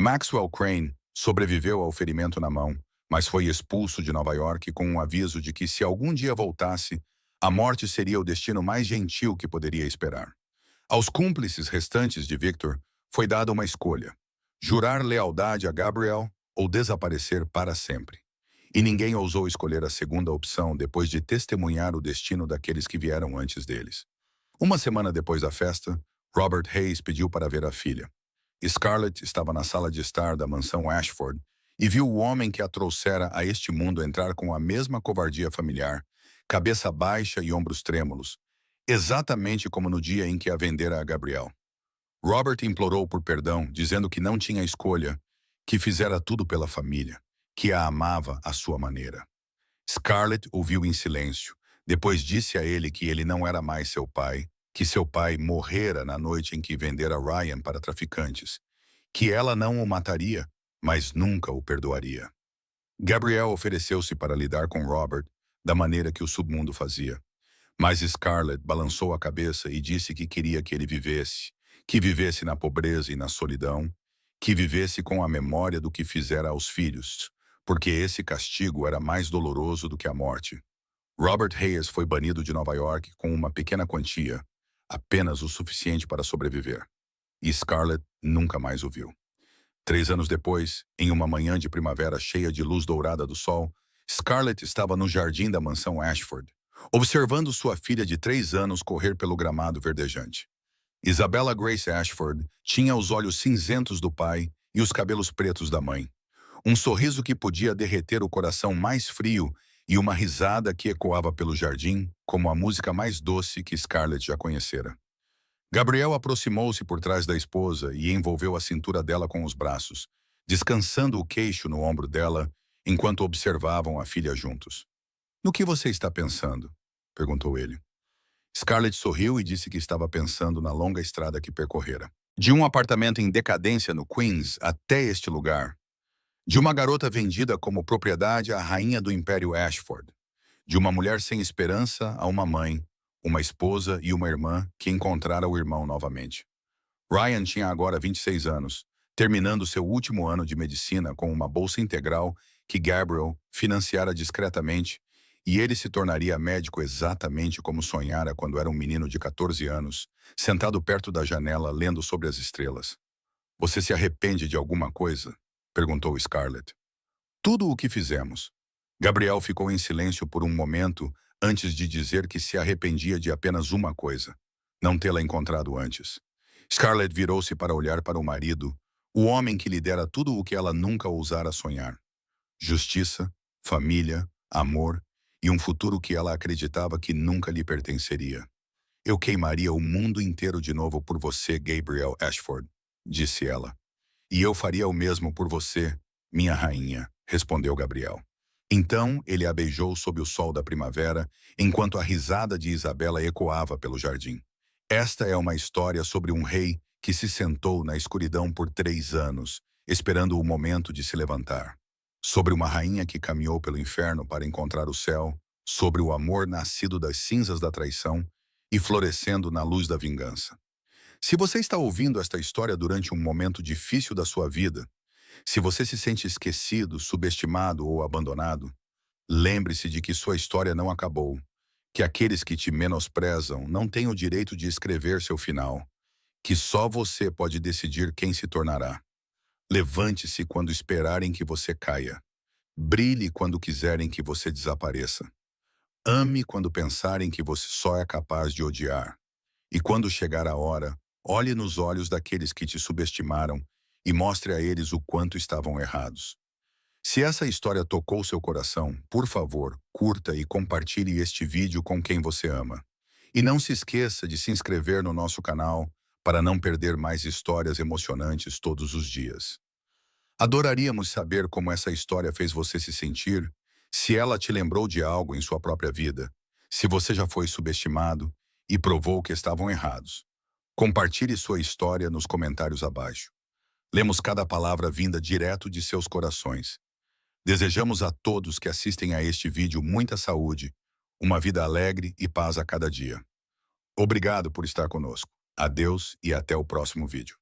Maxwell Crane sobreviveu ao ferimento na mão, mas foi expulso de Nova York com um aviso de que se algum dia voltasse, a morte seria o destino mais gentil que poderia esperar. Aos cúmplices restantes de Victor foi dada uma escolha: jurar lealdade a Gabriel ou desaparecer para sempre. E ninguém ousou escolher a segunda opção depois de testemunhar o destino daqueles que vieram antes deles. Uma semana depois da festa, Robert Hayes pediu para ver a filha. Scarlett estava na sala de estar da mansão Ashford e viu o homem que a trouxera a este mundo entrar com a mesma covardia familiar, cabeça baixa e ombros trêmulos, exatamente como no dia em que a vendera a Gabriel. Robert implorou por perdão, dizendo que não tinha escolha, que fizera tudo pela família, que a amava à sua maneira. Scarlett ouviu em silêncio. Depois disse a ele que ele não era mais seu pai, que seu pai morrera na noite em que vendera Ryan para traficantes, que ela não o mataria, mas nunca o perdoaria. Gabriel ofereceu-se para lidar com Robert da maneira que o submundo fazia. Mas Scarlett balançou a cabeça e disse que queria que ele vivesse, que vivesse na pobreza e na solidão, que vivesse com a memória do que fizera aos filhos, porque esse castigo era mais doloroso do que a morte. Robert Hayes foi banido de Nova York com uma pequena quantia, apenas o suficiente para sobreviver. E Scarlett nunca mais o viu. 3 anos depois, em uma manhã de primavera cheia de luz dourada do sol, Scarlett estava no jardim da mansão Ashford, observando sua filha de 3 anos correr pelo gramado verdejante. Isabella Grace Ashford tinha os olhos cinzentos do pai e os cabelos pretos da mãe. Um sorriso que podia derreter o coração mais frio e uma risada que ecoava pelo jardim como a música mais doce que Scarlett já conhecera. Gabriel aproximou-se por trás da esposa e envolveu a cintura dela com os braços, descansando o queixo no ombro dela enquanto observavam a filha juntos. "No que você está pensando?" perguntou ele. Scarlett sorriu e disse que estava pensando na longa estrada que percorrera. De um apartamento em decadência no Queens até este lugar. De uma garota vendida como propriedade à rainha do Império Ashford. De uma mulher sem esperança a uma mãe, uma esposa e uma irmã que encontrara o irmão novamente. Ryan tinha agora 26 anos, terminando seu último ano de medicina com uma bolsa integral que Gabriel financiara discretamente, e ele se tornaria médico exatamente como sonhara quando era um menino de 14 anos, sentado perto da janela lendo sobre as estrelas. "Você se arrepende de alguma coisa?" perguntou Scarlett. "Tudo o que fizemos." Gabriel ficou em silêncio por um momento antes de dizer que se arrependia de apenas uma coisa: não tê-la encontrado antes. Scarlett virou-se para olhar para o marido, o homem que lhe dera tudo o que ela nunca ousara sonhar: justiça, família, amor e um futuro que ela acreditava que nunca lhe pertenceria. "Eu queimaria o mundo inteiro de novo por você, Gabriel Ashford", disse ela. "E eu faria o mesmo por você, minha rainha", respondeu Gabriel. Então ele a beijou sob o sol da primavera, enquanto a risada de Isabela ecoava pelo jardim. Esta é uma história sobre um rei que se sentou na escuridão por 3 anos, esperando o momento de se levantar. Sobre uma rainha que caminhou pelo inferno para encontrar o céu, sobre o amor nascido das cinzas da traição e florescendo na luz da vingança. Se você está ouvindo esta história durante um momento difícil da sua vida, se você se sente esquecido, subestimado ou abandonado, lembre-se de que sua história não acabou, que aqueles que te menosprezam não têm o direito de escrever seu final, que só você pode decidir quem se tornará. Levante-se quando esperarem que você caia. Brilhe quando quiserem que você desapareça. Ame quando pensarem que você só é capaz de odiar. E quando chegar a hora, olhe nos olhos daqueles que te subestimaram e mostre a eles o quanto estavam errados. Se essa história tocou seu coração, por favor, curta e compartilhe este vídeo com quem você ama. E não se esqueça de se inscrever no nosso canal para não perder mais histórias emocionantes todos os dias. Adoraríamos saber como essa história fez você se sentir, se ela te lembrou de algo em sua própria vida, se você já foi subestimado e provou que estavam errados. Compartilhe sua história nos comentários abaixo. Lemos cada palavra vinda direto de seus corações. Desejamos a todos que assistem a este vídeo muita saúde, uma vida alegre e paz a cada dia. Obrigado por estar conosco. Adeus e até o próximo vídeo.